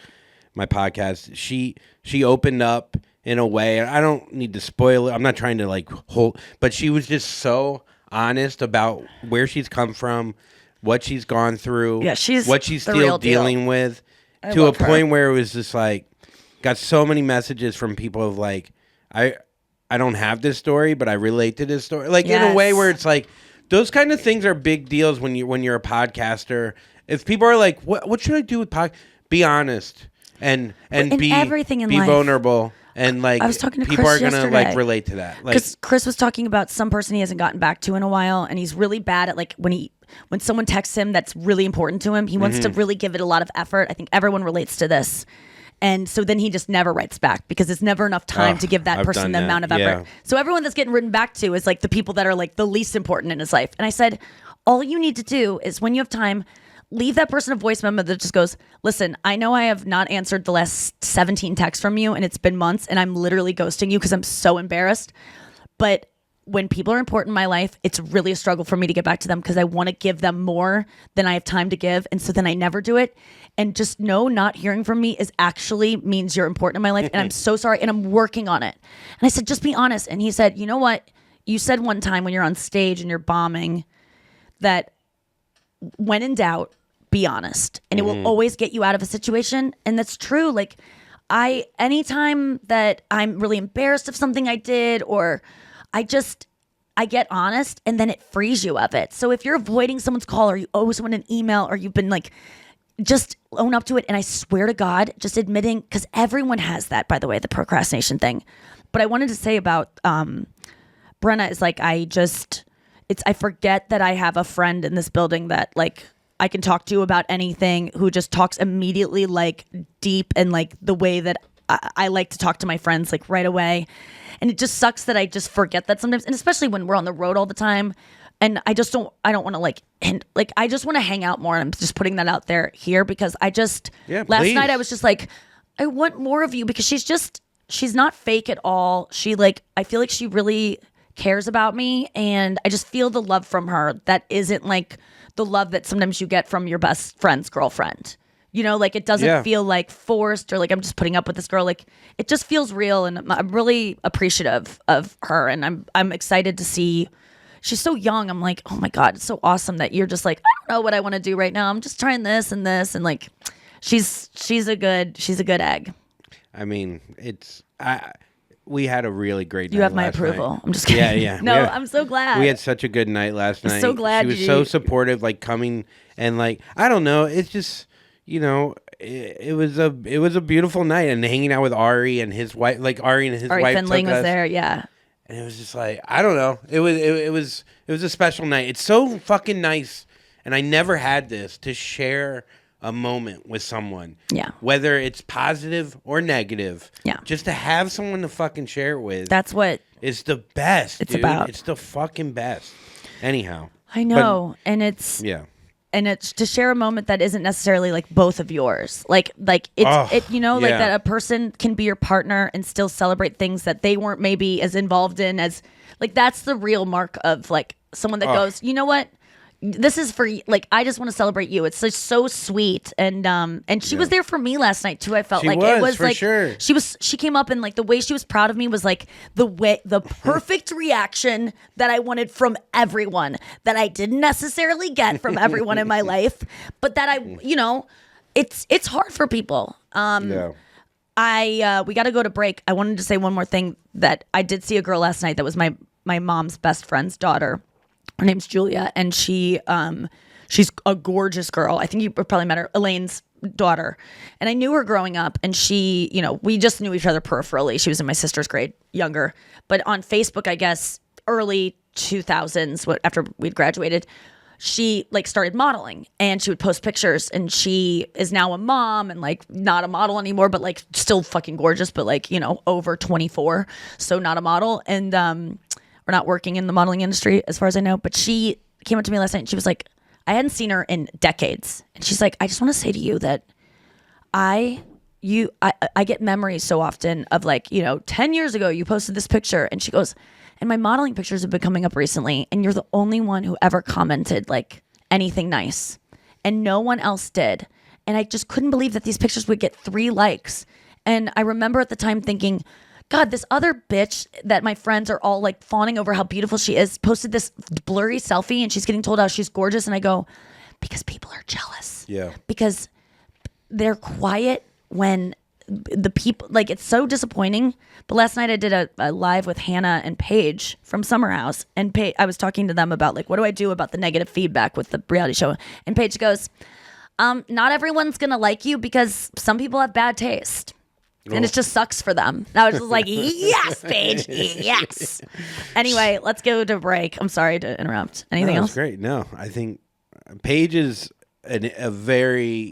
S4: my podcast, she opened up in a way, and I don't need to spoil it. I'm not trying to like hold, but she was just so honest about where she's come from, what she's gone through,
S3: Yeah, she's
S4: what she's
S3: the
S4: still
S3: real deal.
S4: dealing with, to a
S3: love her.
S4: point where it was just like, got so many messages from people of like, I don't have this story, but I relate to this story, like in a way
S3: Yes.
S4: where it's like, those kind of things are big deals when you're a podcaster. If people are like, what should I do with be honest and
S3: in
S4: be
S3: everything in
S4: be
S3: life.
S4: vulnerable, and like
S3: I was talking to
S4: people
S3: Chris
S4: are gonna
S3: yesterday.
S4: like relate to that. Like,
S3: Because Chris was talking about some person he hasn't gotten back to in a while, and he's really bad at like when someone texts him that's really important to him, he wants to really give it a lot of effort. I think everyone relates to this. And so then he just never writes back because it's never enough time to give that
S4: I've
S3: person
S4: done
S3: the
S4: that,
S3: amount of effort.
S4: yeah.
S3: So everyone that's getting written back to is like the people that are like the least important in his life. And I said, all you need to do is when you have time, leave that person a voice memo that just goes, listen, I know I have not answered the last 17 texts from you and it's been months and I'm literally ghosting you because I'm so embarrassed. But when people are important in my life, it's really a struggle for me to get back to them because I want to give them more than I have time to give. And so then I never do it. And just know not hearing from me is actually means you're important in my life. And I'm so sorry. And I'm working on it. And I said, just be honest. And he said, you know what? You said one time when you're on stage and you're bombing that when in doubt, be honest. And it will always get you out of a situation. And that's true. Like anytime that I'm really embarrassed of something I did, or I get honest and then it frees you of it. So if you're avoiding someone's call or you always want an email or you've been like, just own up to it. And I swear to God, just admitting, because everyone has that, by the way, the procrastination thing. But I wanted to say about Brenna is like, I forget that I have a friend in this building that like I can talk to about anything, who just talks immediately like deep and like the way that I like to talk to my friends like right away. And it just sucks that I just forget that sometimes. And especially when we're on the road all the time. And I don't want to I just want to hang out more. And I'm just putting that out there here because last
S4: please.
S3: night I was just like, I want more of you because she's not fake at all. I feel like she really cares about me. And I just feel the love from her that isn't like the love that sometimes you get from your best friend's girlfriend. You know, like it doesn't feel like forced or like I'm just putting up with this girl. Like it just feels real, and I'm really appreciative of her, and I'm excited to see. She's so young. I'm like, oh my God, it's so awesome that you're just like, I don't know what I want to do right now. I'm just trying this and this, and like, she's a good egg.
S4: I mean, we had a really great night.
S3: You have my
S4: last
S3: approval.
S4: night.
S3: I'm just kidding.
S4: Yeah.
S3: No, I'm so glad.
S4: We had such a good night last night.
S3: So glad
S4: she was so supportive, like coming and like I don't know. It's just it was a beautiful night and hanging out with Ari and his wife. Like Ari and his
S3: Ari
S4: wife
S3: Findling
S4: took
S3: was
S4: us,
S3: there. Yeah.
S4: and it was just like I don't know. It was a special night. It's so fucking nice, and I never had this to share a moment with someone.
S3: Yeah.
S4: Whether it's positive or negative.
S3: Yeah.
S4: Just to have someone to fucking share it with.
S3: That's what
S4: it's the best.
S3: It's
S4: dude.
S3: about.
S4: It's the fucking best. Anyhow.
S3: I know, and it's to share a moment that isn't necessarily like both of yours. Like like that a person can be your partner and still celebrate things that they weren't maybe as involved in as like that's the real mark of like someone that goes, you know what? This is for like I just want to celebrate you. It's just so sweet, and she was there for me last night too. I felt like it was
S4: for
S3: like
S4: sure.
S3: she came up and like the way she was proud of me was like the perfect reaction that I wanted from everyone that I didn't necessarily get from everyone in my life, but that it's hard for people. We got to go to break. I wanted to say one more thing that I did see a girl last night that was my mom's best friend's daughter. Her name's Julia, and she's a gorgeous girl. I think you probably met her, Elaine's daughter. And I knew her growing up, and she, we just knew each other peripherally. She was in my sister's grade, younger. But on Facebook, I guess, early 2000s, after we'd graduated, she like started modeling, and she would post pictures, and she is now a mom and like not a model anymore, but like still fucking gorgeous, but like, over 24. So not a model. And, we're not working in the modeling industry as far as I know, but she came up to me last night and she was like, I hadn't seen her in decades. And she's like, I just want to say to you that I get memories so often of like, 10 years ago you posted this picture, and she goes, and my modeling pictures have been coming up recently, and you're the only one who ever commented like anything nice, and no one else did. And I just couldn't believe that these pictures would get 3 likes. And I remember at the time thinking, God, this other bitch that my friends are all like fawning over how beautiful she is posted this blurry selfie, and she's getting told how she's gorgeous. And I go, because people are jealous.
S4: Yeah.
S3: Because they're quiet when the people, like, it's so disappointing. But last night I did a live with Hannah and Paige from Summer House. And I was talking to them about like, what do I do about the negative feedback with the reality show? And Paige goes, not everyone's going to like you because some people have bad taste. And it just sucks for them. And I was just like, yes, Paige, yes. Anyway, let's go to break. I'm sorry to interrupt. Anything else?
S4: That's great. No, I think Paige is a very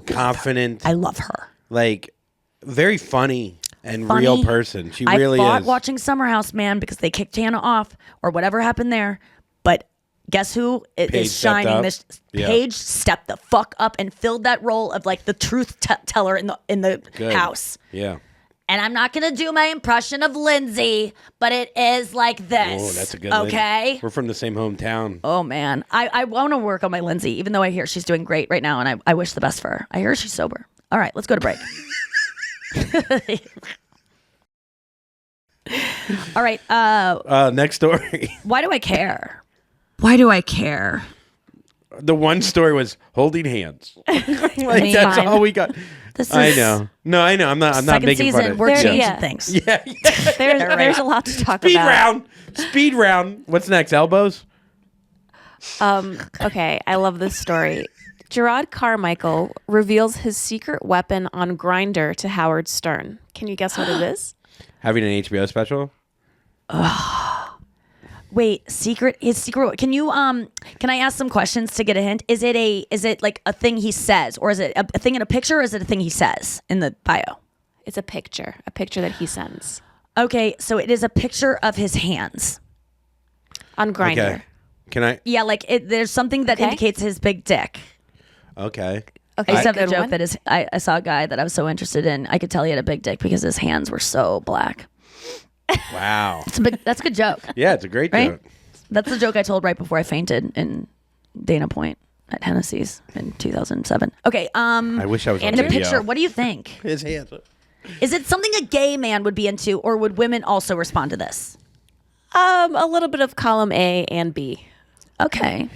S4: confident.
S3: I love her.
S4: Like, very funny and real person. She really is.
S3: I fought watching Summer House, man, because they kicked Hannah off or whatever happened there. But guess who is shining this? Paige stepped the fuck up and filled that role of like the truth teller in the house.
S4: Yeah.
S3: And I'm not gonna do my impression of Lindsay, but it is like this.
S4: Oh, that's a good.
S3: Okay.
S4: Lindsay. We're from the same hometown.
S3: Oh man, I want to work on my Lindsay, even though I hear she's doing great right now, and I wish the best for her. I hear she's sober. All right, let's go to break. All right.
S4: Next story.
S3: Why do I care? Why do I care?
S4: The one story was holding hands. Like, that's all we got. I know. No, I know. I'm not making fun of it.
S3: We're changing things.
S4: Yeah.
S2: There's a lot to talk
S4: Speed
S2: about.
S4: round. Speed round. What's next? Elbows?
S2: Okay, I love this story. Gerard Carmichael reveals his secret weapon on Grindr to Howard Stern. Can you guess what it is?
S4: Having an HBO special?
S3: Wait, his secret. Can you can I ask some questions to get a hint? Is it like a thing he says, or is it a thing in a picture, or is it a thing he says in the bio?
S2: It's a picture that he sends.
S3: Okay, so it is a picture of his hands
S2: on Grindr.
S4: Okay. Can I?
S3: Yeah, like there's something that indicates his big dick.
S4: Okay.
S3: I used to have the joke that I saw a guy that I was so interested in. I could tell he had a big dick because his hands were so black.
S4: Wow.
S3: That's a good joke.
S4: Yeah, it's a great
S3: right?
S4: joke.
S3: That's the joke I told right before I fainted in Dana Point. at Hennessy's in 2007. Okay.
S4: I wish I was on
S3: And the
S4: video.
S3: picture. What do you think?
S4: His hands.
S3: Is it something a gay man would be into, or would women also respond to this?
S2: A little bit of column A and B.
S3: Okay.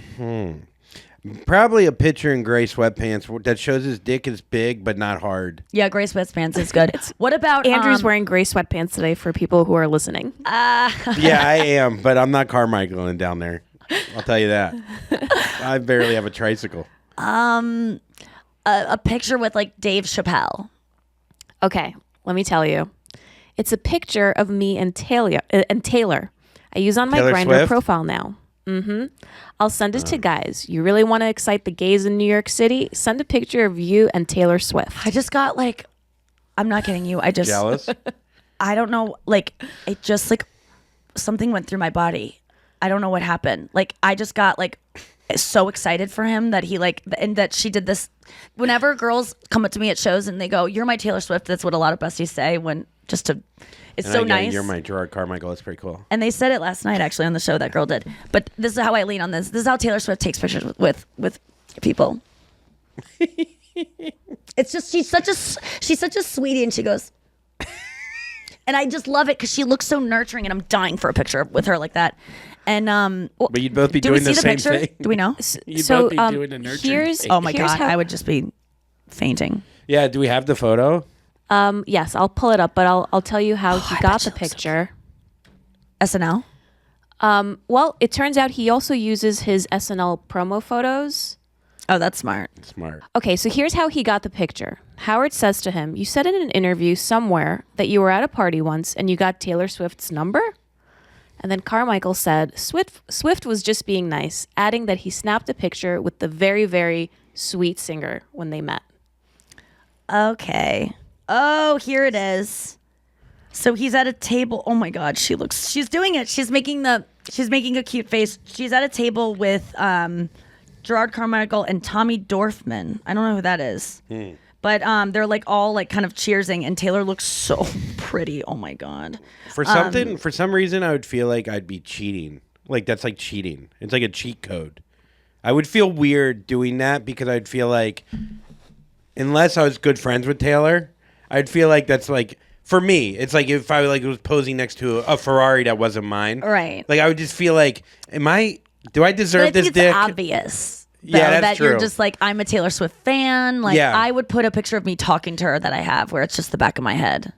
S4: Probably a picture in gray sweatpants that shows his dick is big but not hard.
S3: Yeah, gray sweatpants is good. What about
S2: Andrew's wearing gray sweatpants today for people who are listening.
S4: Yeah, I am, but I'm not Carmichaeling down there. I'll tell you that. I barely have a tricycle.
S3: a picture with like Dave Chappelle?
S2: Okay, let me tell you. It's a picture of me and Taylor. I use on my
S4: Taylor
S2: Grindr
S4: Swift?
S2: profile now. I'll send it to guys. You really want to excite the gays in New York City? Send a picture of you and Taylor Swift.
S3: I just got like, I'm not kidding you. I just
S4: Jealous?
S3: I don't know. Like it just like something went through my body. I don't know what happened. Like I just got like so excited for him that he like and that she did this. Whenever girls come up to me at shows and they go, "You're my Taylor Swift," that's what a lot of besties say when just to. It's so nice.
S4: You're my Gerard Carmichael. It's pretty cool.
S3: And they said it last night actually on the show that girl did. But this is how I lean on this. This is how Taylor Swift takes pictures with people. It's just she's such a sweetie, and she goes. And I just love it because she looks so nurturing, and I'm dying for a picture with her like that. And
S4: But you'd both be
S3: do we
S4: doing
S3: see
S4: the
S3: the
S4: same
S3: picture?
S4: thing.
S3: Do we know?
S4: You'd
S2: So
S4: both be doing the nurturing
S2: here's
S4: thing.
S3: Oh my
S2: here's
S3: god,
S2: how-
S3: I would just be fainting.
S4: Yeah, do we have the photo?
S2: Yes, I'll pull it up, but I'll tell you how he got the picture.
S3: SNL.
S2: Well, it turns out he also uses his SNL promo photos.
S3: Oh, that's smart.
S4: Smart.
S2: Okay, so here's how he got the picture. Howard says to him, "You said in an interview somewhere that you were at a party once and you got Taylor Swift's number?" And then Carmichael said, Swift was just being nice, adding that he snapped a picture with the very, very sweet singer when they met.
S3: Okay. Oh, here it is. So he's at a table. Oh my God, she's doing it. She's making a cute face. She's at a table with Gerard Carmichael and Tommy Dorfman. I don't know who that is. But they're like all like kind of cheersing, and Taylor looks so pretty. Oh my God.
S4: For some reason, I would feel like I'd be cheating. Like that's like cheating. It's like a cheat code. I would feel weird doing that because I'd feel like, unless I was good friends with Taylor, I'd feel like that's like. For me, it's like if I like was posing next to a Ferrari that wasn't mine.
S3: Right.
S4: Like I would just feel like, do I
S3: But
S4: deserve
S3: I think
S4: this
S3: it's
S4: dick?
S3: obvious. Though,
S4: Yeah, that's
S3: that you're
S4: true.
S3: just like, I'm a Taylor Swift fan. Like
S4: Yeah.
S3: I would put a picture of me talking to her that I have where it's just the back of my head.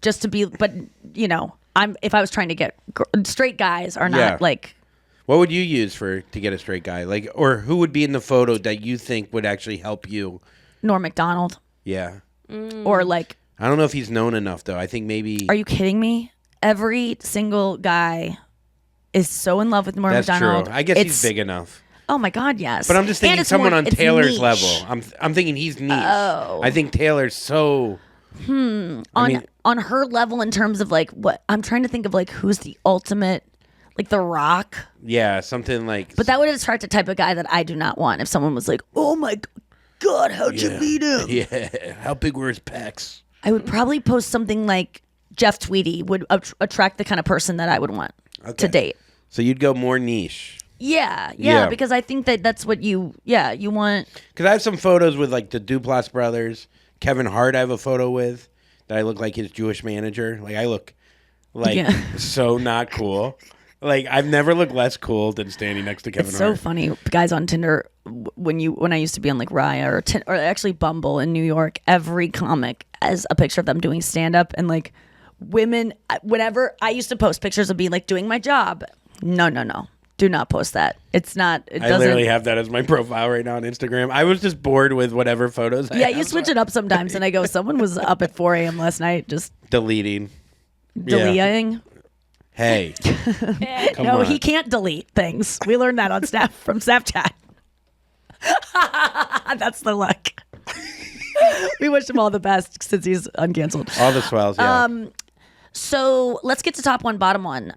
S3: Just to be, but you know, if I was trying to get straight guys are not
S4: Yeah.
S3: like,
S4: What would you use to get a straight guy? Like, or who would be in the photo that you think would actually help you?
S3: Norm Macdonald
S4: Yeah.
S3: or like,
S4: I don't know if he's known enough though. I think maybe.
S3: are you kidding me? Every single guy is so in love with Norm
S4: That's
S3: Macdonald.
S4: true. I guess he's big enough.
S3: Oh my God, yes.
S4: But I'm just
S3: And
S4: thinking
S3: it's
S4: someone
S3: more-
S4: on
S3: it's
S4: Taylor's
S3: niche.
S4: level. I'm thinking he's niche.
S3: Oh.
S4: I think Taylor's so.
S3: On her level in terms of like what I'm trying to think of, like who's the ultimate, like The Rock.
S4: Yeah, something like.
S3: But that would attract a type of guy that I do not want. If someone was like, "Oh my God, how'd you meet him?"
S4: Yeah. How big were his pecs?
S3: I would probably post something like Jeff Tweedy would attract the kind of person that I would want to date.
S4: So you'd go more niche.
S3: Yeah,
S4: Yeah.
S3: because I think that's what you want.
S4: Because I have some photos with like the Duplass brothers. Kevin Hart, I have a photo with that I look like his Jewish manager. Like I look like
S3: Yeah.
S4: so not cool. Like I've never looked less cool than standing next to Kevin
S3: It's
S4: Hart.
S3: so funny, guys on Tinder. When I used to be on like Raya or actually Bumble in New York, every comic has a picture of them doing stand up, and like women. Whenever I used to post pictures of me like doing my job, no, do not post that. It's not. It
S4: I
S3: doesn't.
S4: literally have that as my profile right now on Instagram. I was just bored with whatever photos. I
S3: Yeah,
S4: have.
S3: you switch it up sometimes, and I go, someone was up at 4 a.m. last night just
S4: Deleting. Yeah.
S3: deleting.
S4: Hey, come
S3: No,
S4: on.
S3: he can't delete things. We learned that on from Snapchat. That's the luck. We wish him all the best since he's uncanceled.
S4: All the swells. Yeah.
S3: So let's get to top one, bottom one.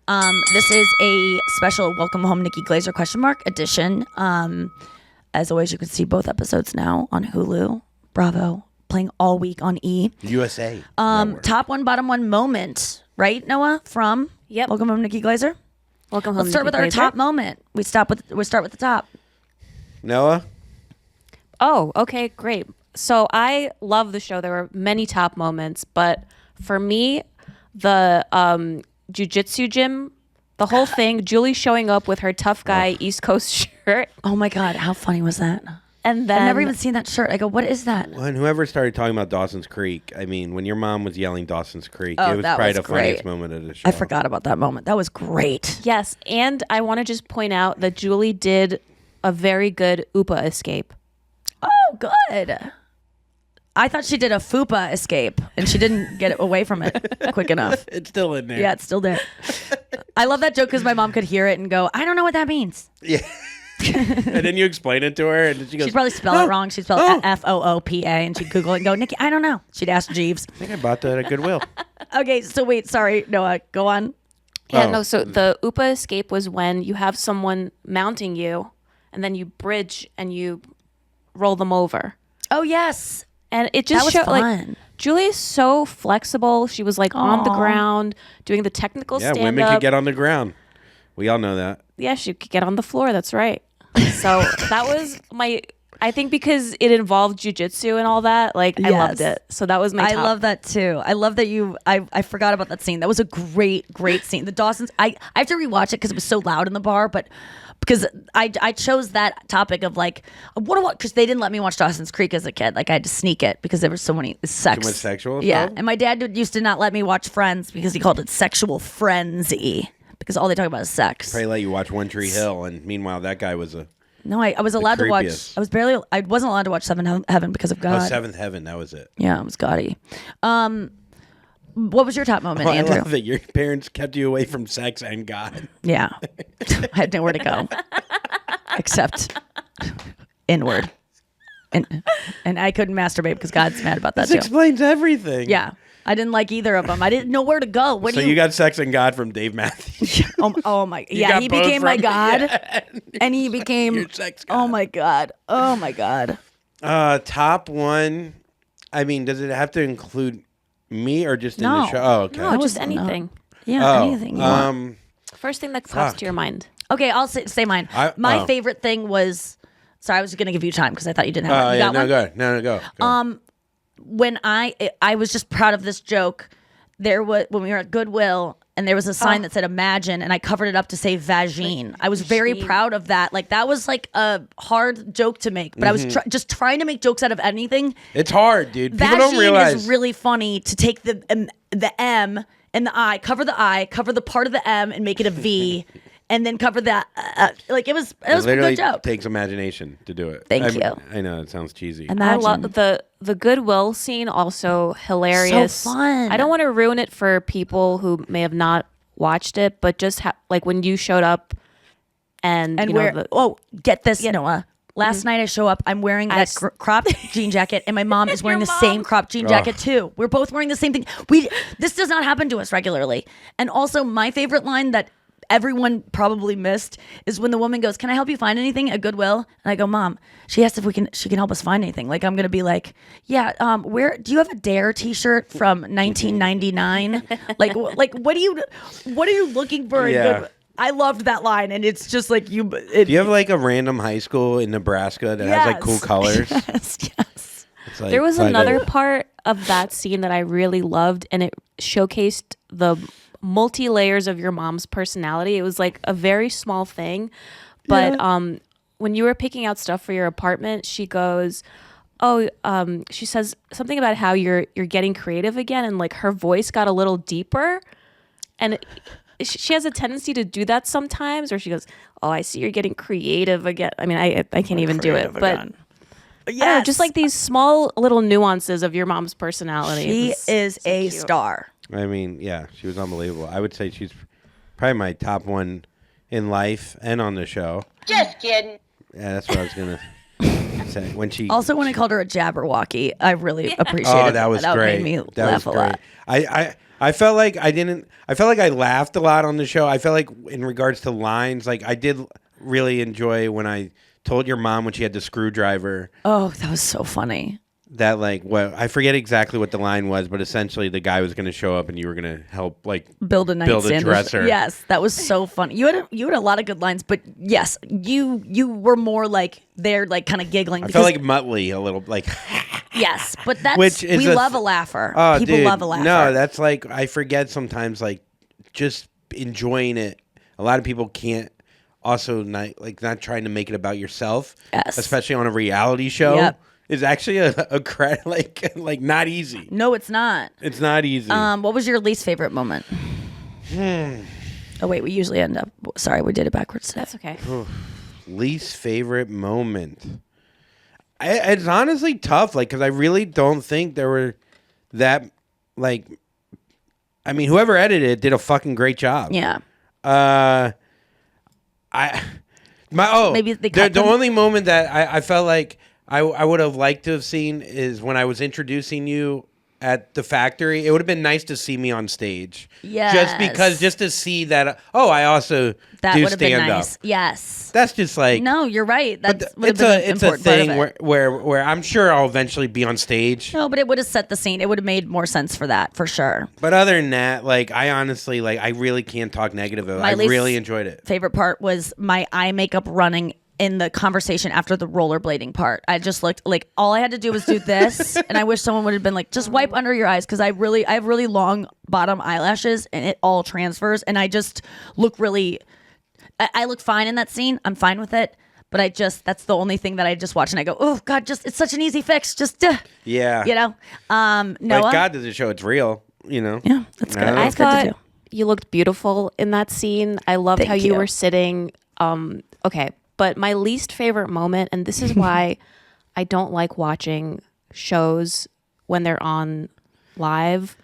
S3: This is a special Welcome Home Nikki Glaser edition. As always, you can see both episodes now on Hulu, Bravo, playing all week on E.
S4: USA. Network.
S3: Top one, bottom one moment, right, Noah? From
S2: Yep.
S3: Welcome Home Nikki Glaser.
S2: Welcome home.
S3: Let's start with
S2: Nikki
S3: our
S2: Glaser.
S3: top moment. We start with the top.
S4: Noah?
S2: Oh, okay, great. So I love the show. There were many top moments, but for me, the jujitsu gym, the whole thing, Julie showing up with her tough guy East Coast shirt,
S3: Oh my God, how funny was that?
S2: and then
S3: I've never even seen that shirt. I go, what is that?
S4: When whoever started talking about Dawson's Creek, I mean, when your mom was yelling Dawson's Creek,
S3: Oh,
S4: it was
S3: that
S4: probably
S3: was
S4: the funniest
S3: great.
S4: moment of the show.
S3: I forgot about that moment. That was great.
S2: yes, and I want to just point out that Julie did a very good Upa escape.
S3: Oh, good. I thought she did a fupa escape and she didn't get away from it quick enough.
S4: It's still in there.
S3: Yeah, it's still there. I love that joke because my mom could hear it and go, I don't know what that means.
S4: Yeah. And then you explain it to her, and then she goes,
S3: She'd probably spell it wrong. She'd spell it Foopa, and she'd Google it and go, Nikki, I don't know. She'd ask Jeeves.
S4: I think I bought that at Goodwill.
S3: Okay, so wait, sorry, Noah, go on.
S2: Yeah,
S4: Oh.
S2: no, so the Upa escape was when you have someone mounting you, and then you bridge and you roll them over.
S3: Oh, yes.
S2: And it
S3: That
S2: just
S3: was
S2: showed, like,
S3: fun.
S2: Julie is so flexible. She was, like, on the
S3: Aw.
S2: ground doing the technical
S4: Yeah,
S2: stand-up.
S4: women could get on the ground. We all know that.
S2: Yeah, she could get on the floor. That's right. So that was I think because it involved jujitsu and all that, like, I loved
S3: Yes.
S2: it. So that was my
S3: I
S2: top.
S3: love that too. I love that I forgot about that scene. That was a great scene. The Dawson's, I have to rewatch it because it was so loud in the bar, but because I chose that topic of like, what, because they didn't let me watch Dawson's Creek as a kid. Like I had to sneak it because there was so many sex.
S4: Too much sexual
S3: Yeah.
S4: stuff?
S3: And my dad used to not let me watch Friends because he called it sexual frenzy because all they talk about is sex.
S4: Probably let you watch One Tree Hill, and meanwhile, that guy was a
S3: No, I was allowed to watch.
S4: creepiest.
S3: I wasn't allowed to watch Seventh Heaven because of God.
S4: Seventh Heaven. That was it.
S3: Yeah, it was gaudy. What was your top moment,
S4: I
S3: Andrew?
S4: love that your parents kept you away from sex and God.
S3: Yeah, I had nowhere to go except inward, and I couldn't masturbate because God's mad about that
S4: This
S3: too.
S4: explains everything.
S3: Yeah, I didn't like either of them. I didn't know where to go. What
S4: So
S3: do
S4: you got sex and God from Dave Matthews.
S3: Oh my! Yeah,
S4: got
S3: he
S4: both
S3: became my
S4: from-
S3: God,
S4: Yeah.
S3: and he became.
S4: Your sex
S3: Oh
S4: God.
S3: my God! Oh my God!
S4: Top one. I mean, does it have to include me or just in
S3: No.
S4: the show? Oh, okay.
S2: No,
S3: That
S2: just
S3: was
S2: anything.
S3: Yeah, anything. You want.
S2: First thing that pops
S4: Fuck.
S2: to your mind.
S3: Okay, I'll say mine. My favorite thing was. Sorry, I was going to give you time because I thought you didn't have
S4: Oh
S3: one. You
S4: yeah,
S3: got
S4: no,
S3: one?
S4: go ahead. No, go.
S3: When I was just proud of this joke. There was when we were at Goodwill and there was a sign that said "Imagine" and I covered it up to say "vagine." I was very proud of that. Like that was like a hard joke to make, but I was just trying to make jokes out of anything.
S4: It's hard, dude. People
S3: Vagine
S4: don't realize.
S3: is really funny to take the M and the I, cover the part of the M and make it a V. And then cover that, like it was a
S4: literally
S3: good joke.
S4: takes imagination to do it.
S3: Thank you.
S4: I know it sounds cheesy.
S2: I
S3: Imagine.
S2: love the Goodwill scene. Also hilarious.
S3: So fun.
S2: I don't want to ruin it for people who may have not watched it, but just like when you showed up and you know,
S3: get this, Noah. Last night I show up, I'm wearing that cropped jean jacket, and my mom is wearing the same cropped jean jacket too. We're both wearing the same thing. This does not happen to us regularly. And also, my favorite line that everyone probably missed is when the woman goes, "Can I help you find anything at Goodwill?" And I go, "Mom," she asked if she can help us find anything. Like I'm gonna be like, "Yeah, where do you have a Dare T-shirt from 1999? like what are you looking for?"
S4: Yeah.
S3: At Goodwill? I loved that line, and it's just like
S4: Do you have like a random high school in Nebraska that has like cool colors?
S3: Yes.
S4: It's like
S2: there was
S4: by the-
S2: another part of that scene that I really loved, and it showcased the multi layers of your mom's personality. It was like a very small thing, but when you were picking out stuff for your apartment, she goes, she says something about how you're getting creative again, and like her voice got a little deeper, and she has a tendency to do that sometimes, or she goes, "Oh, I see you're getting creative again." I mean, I can't even do it, but. I don't know, just like these small little nuances of your mom's personality.
S3: She
S2: It's
S3: is
S2: so
S3: a
S2: cute.
S3: star.
S4: I mean, yeah, she was unbelievable. I would say she's probably my top one in life and on the show.
S5: Just kidding.
S4: Yeah, that's what I was gonna say. When she
S3: Also, when I called her a Jabberwocky, I really appreciated
S4: oh, that was great.
S3: Made me
S4: that
S3: laugh
S4: was
S3: a lot.
S4: great. I felt like I laughed a lot on the show. I felt like in regards to lines, like I did really enjoy when I told your mom when she had the screwdriver.
S3: Oh, that was so funny.
S4: that like I forget exactly what the line was, but essentially the guy was going to show up and you were going to help like
S3: build a nightstand.
S4: dresser.
S3: Yes, that was so funny. You had a lot of good lines, but yes, you were more like they're like kind of giggling.
S4: I felt like Muttley a little like.
S3: Yes, but that's
S4: Which is
S3: we love a laugher.
S4: Oh,
S3: People
S4: dude,
S3: love a laugher.
S4: No, that's like I forget sometimes like just enjoying it. A lot of people can't. Also, not trying to make it about yourself,
S3: yes.
S4: especially on a reality show,
S3: yep.
S4: is actually like not easy.
S3: No, it's not.
S4: It's not easy.
S3: What was your least favorite moment? Oh wait, we usually end up. Sorry, we did it backwards today.
S2: That's okay.
S4: Least favorite moment. It's honestly tough, like because I really don't think there were that like. I mean, whoever edited it did a fucking great job.
S3: Yeah.
S4: Maybe the only moment that I felt like I would have liked to have seen is when I was introducing you at the factory. It would have been nice to see me on stage.
S3: Yes.
S4: Just to see that. Oh, I also
S3: that
S4: do
S3: would have been
S4: stand
S3: nice.
S4: up.
S3: Yes.
S4: That's just like
S3: no, you're right. That's
S4: it's a thing where I'm sure I'll eventually be on stage.
S3: No, but it would have set the scene. It would have made more sense for that for sure.
S4: But other than that, like I honestly like I really can't talk negative about it. I really enjoyed it.
S3: Favorite part was my eye makeup running in the conversation after the rollerblading part. I just looked like all I had to do was do this, and I wish someone would have been like, just wipe under your eyes because I have really long bottom eyelashes, and it all transfers, and I just look really. I look fine in that scene. I'm fine with it, but that's the only thing that I just watch, and I go, oh God, it's such an easy fix. Just
S4: yeah,
S3: you know. Noah,
S4: but God does it show it's real. You know.
S3: Yeah, that's good.
S2: I thought you looked beautiful in that scene. I loved how you were sitting. Okay. But my least favorite moment, and this is why I don't like watching shows when they're on live,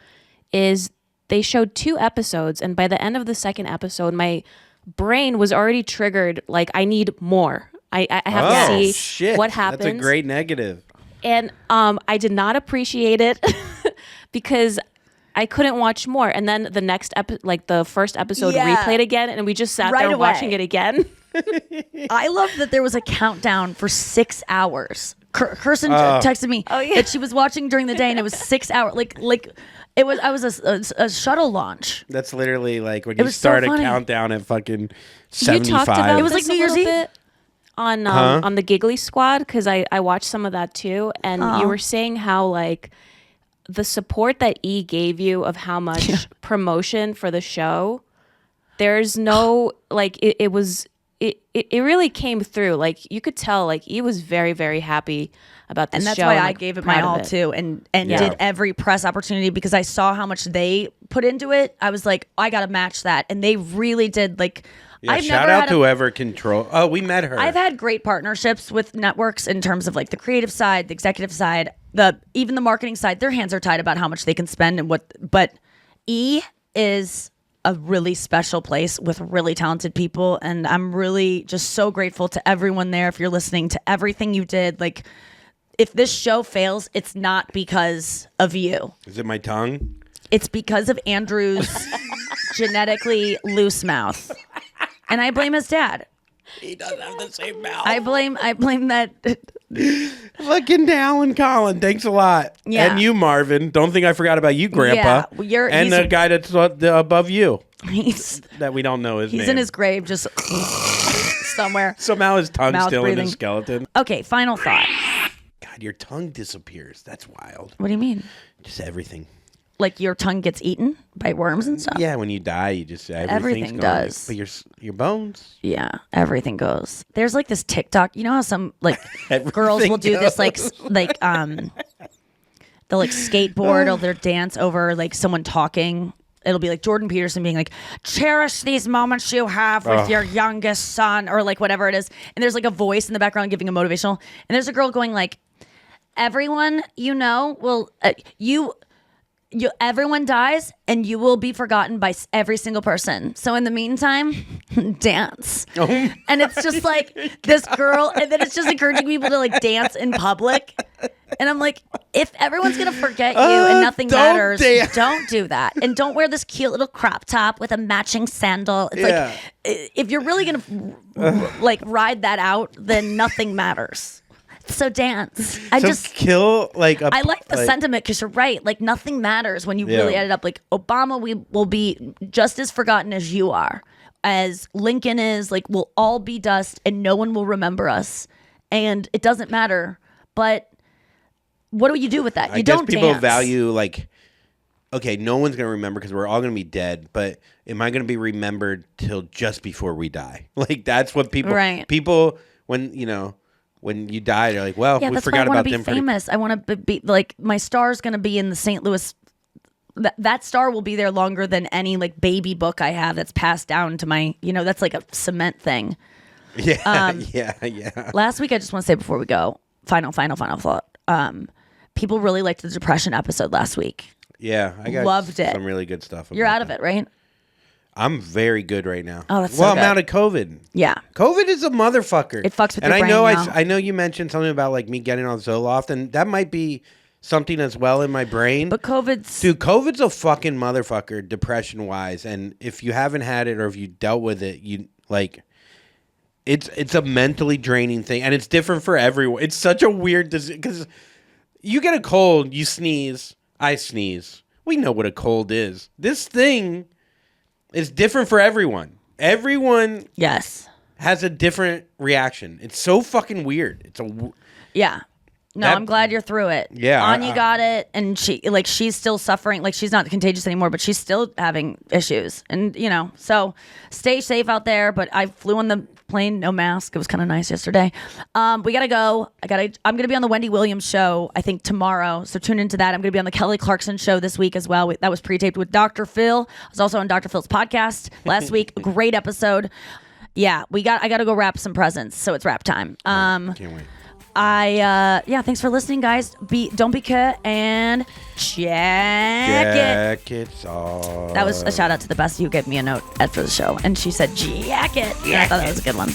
S2: is they showed 2 episodes, and by the end of the second episode, my brain was already triggered. Like, I need more. I have to see what happens.
S4: That's a great negative.
S2: And I did not appreciate it because I couldn't watch more. And then the next the first episode replayed again, and we just sat there watching it again.
S3: I love that there was a countdown for 6 hours. Kirsten texted me that she was watching during the day, and it was 6 hours. Like it was. I was a shuttle launch.
S4: That's literally like when you start a countdown at fucking 75.
S2: You talked about
S3: it was like New Year's Eve
S2: on the Giggly Squad because I watched some of that too, and you were saying how like the support that E gave you of how much promotion for the show. There's no like it was. It really came through. Like you could tell, like E was very, very happy about this show.
S3: And that's why I gave it my all too, and did every press opportunity because I saw how much they put into it. I was like, I got to match that, and they really did. Like,
S4: I've shout out to whoever control. Oh, we met her.
S3: I've had great partnerships with networks in terms of like the creative side, the executive side, even the marketing side. Their hands are tied about how much they can spend and what. But E is a really special place with really talented people, and I'm really just so grateful to everyone there. If you're listening, to everything you did, like if this show fails, it's not because of you.
S4: Is it my tongue?
S3: It's because of Andrew's genetically loose mouth, and I blame his dad.
S4: He doesn't have the same mouth.
S3: I blame that.
S4: Fucking Alan Colin, thanks a lot.
S3: Yeah.
S4: And you, Marvin. Don't think I forgot about you, Grandpa.
S3: Yeah,
S4: and the guy that's above you.
S3: He's
S4: that we don't know his name.
S3: He's in his grave, just somewhere.
S4: Somehow his tongue's still
S3: breathing.
S4: in his skeleton.
S3: Okay, final thought.
S4: God, your tongue disappears. That's wild.
S3: What do you mean?
S4: Just everything.
S3: Like your tongue gets eaten by worms and stuff?
S4: Yeah, when you die, you just
S3: everything
S4: does. But your bones.
S3: Yeah, everything goes. There's like this TikTok. You know how some like girls will do this like they'll like skateboard or they'll dance over like someone talking. It'll be like Jordan Peterson being like, cherish these moments you have with your youngest son, or like whatever it is. And there's like a voice in the background giving a motivational. And there's a girl going like, everyone you know will everyone dies and you will be forgotten by every single person. So in the meantime, dance. Oh, and it's just like this girl, and then it's just encouraging people to like dance in public. And I'm like, if everyone's going to forget you and nothing matters, don't do that. And don't wear this cute little crop top with a matching sandal. It's like, if you're really going to like ride that out, then nothing matters. So dance.
S4: Kill like
S3: I like the sentiment because you're right. Like nothing matters when you really add it up. Like Obama, we will be just as forgotten as you are, as Lincoln is. Like we'll all be dust, and no one will remember us, and it doesn't matter. But what do you do with that?
S4: I guess people value like, okay, no one's gonna remember because we're all gonna be dead. But am I gonna be remembered till just before we die? Like that's what people.
S3: Right.
S4: People when when you die, they're like, well, we forgot about them.
S3: Famous. I want to be like my star's going to be in the St. Louis. That star will be there longer than any like baby book I have that's passed down to my. That's like a cement thing.
S4: Yeah, yeah.
S3: Last week, I just want to say before we go, final thought. People really liked the depression episode last week.
S4: Yeah, I got
S3: loved it.
S4: Some really good stuff.
S3: You're out of it, right?
S4: I'm very good right now.
S3: Oh, that's so good.
S4: I'm out of COVID.
S3: Yeah.
S4: COVID is a motherfucker.
S3: It fucks with your
S4: brain.
S3: And
S4: I know you mentioned something about like me getting on Zoloft, and that might be something as well in my brain.
S3: But COVID's
S4: a fucking motherfucker, depression wise. And if you haven't had it or if you dealt with it, you like it's a mentally draining thing, and it's different for everyone. It's such a weird disease because you get a cold, you sneeze, I sneeze. We know what a cold is. This thing. It's different for everyone. Everyone has a different reaction. It's so fucking weird.
S3: Yeah. No, I'm glad you're through it.
S4: Yeah.
S3: Anya got it, and she's still suffering. Like, she's not contagious anymore, but she's still having issues. And, so stay safe out there. But I flew on the plane, no mask. It was kind of nice yesterday. We got to go. I'm going to be on the Wendy Williams show, I think, tomorrow. So tune into that. I'm going to be on the Kelly Clarkson show this week as well. That was pre-taped with Dr. Phil. I was also on Dr. Phil's podcast last week. Great episode. Yeah, I got to go wrap some presents. So it's wrap time.
S4: Can't wait.
S3: Thanks for listening, guys. Don't be cut and
S4: jackets off.
S3: That was a shout out to the best who gave me a note for the show, and she said jacket. Yeah, I thought that was a good one.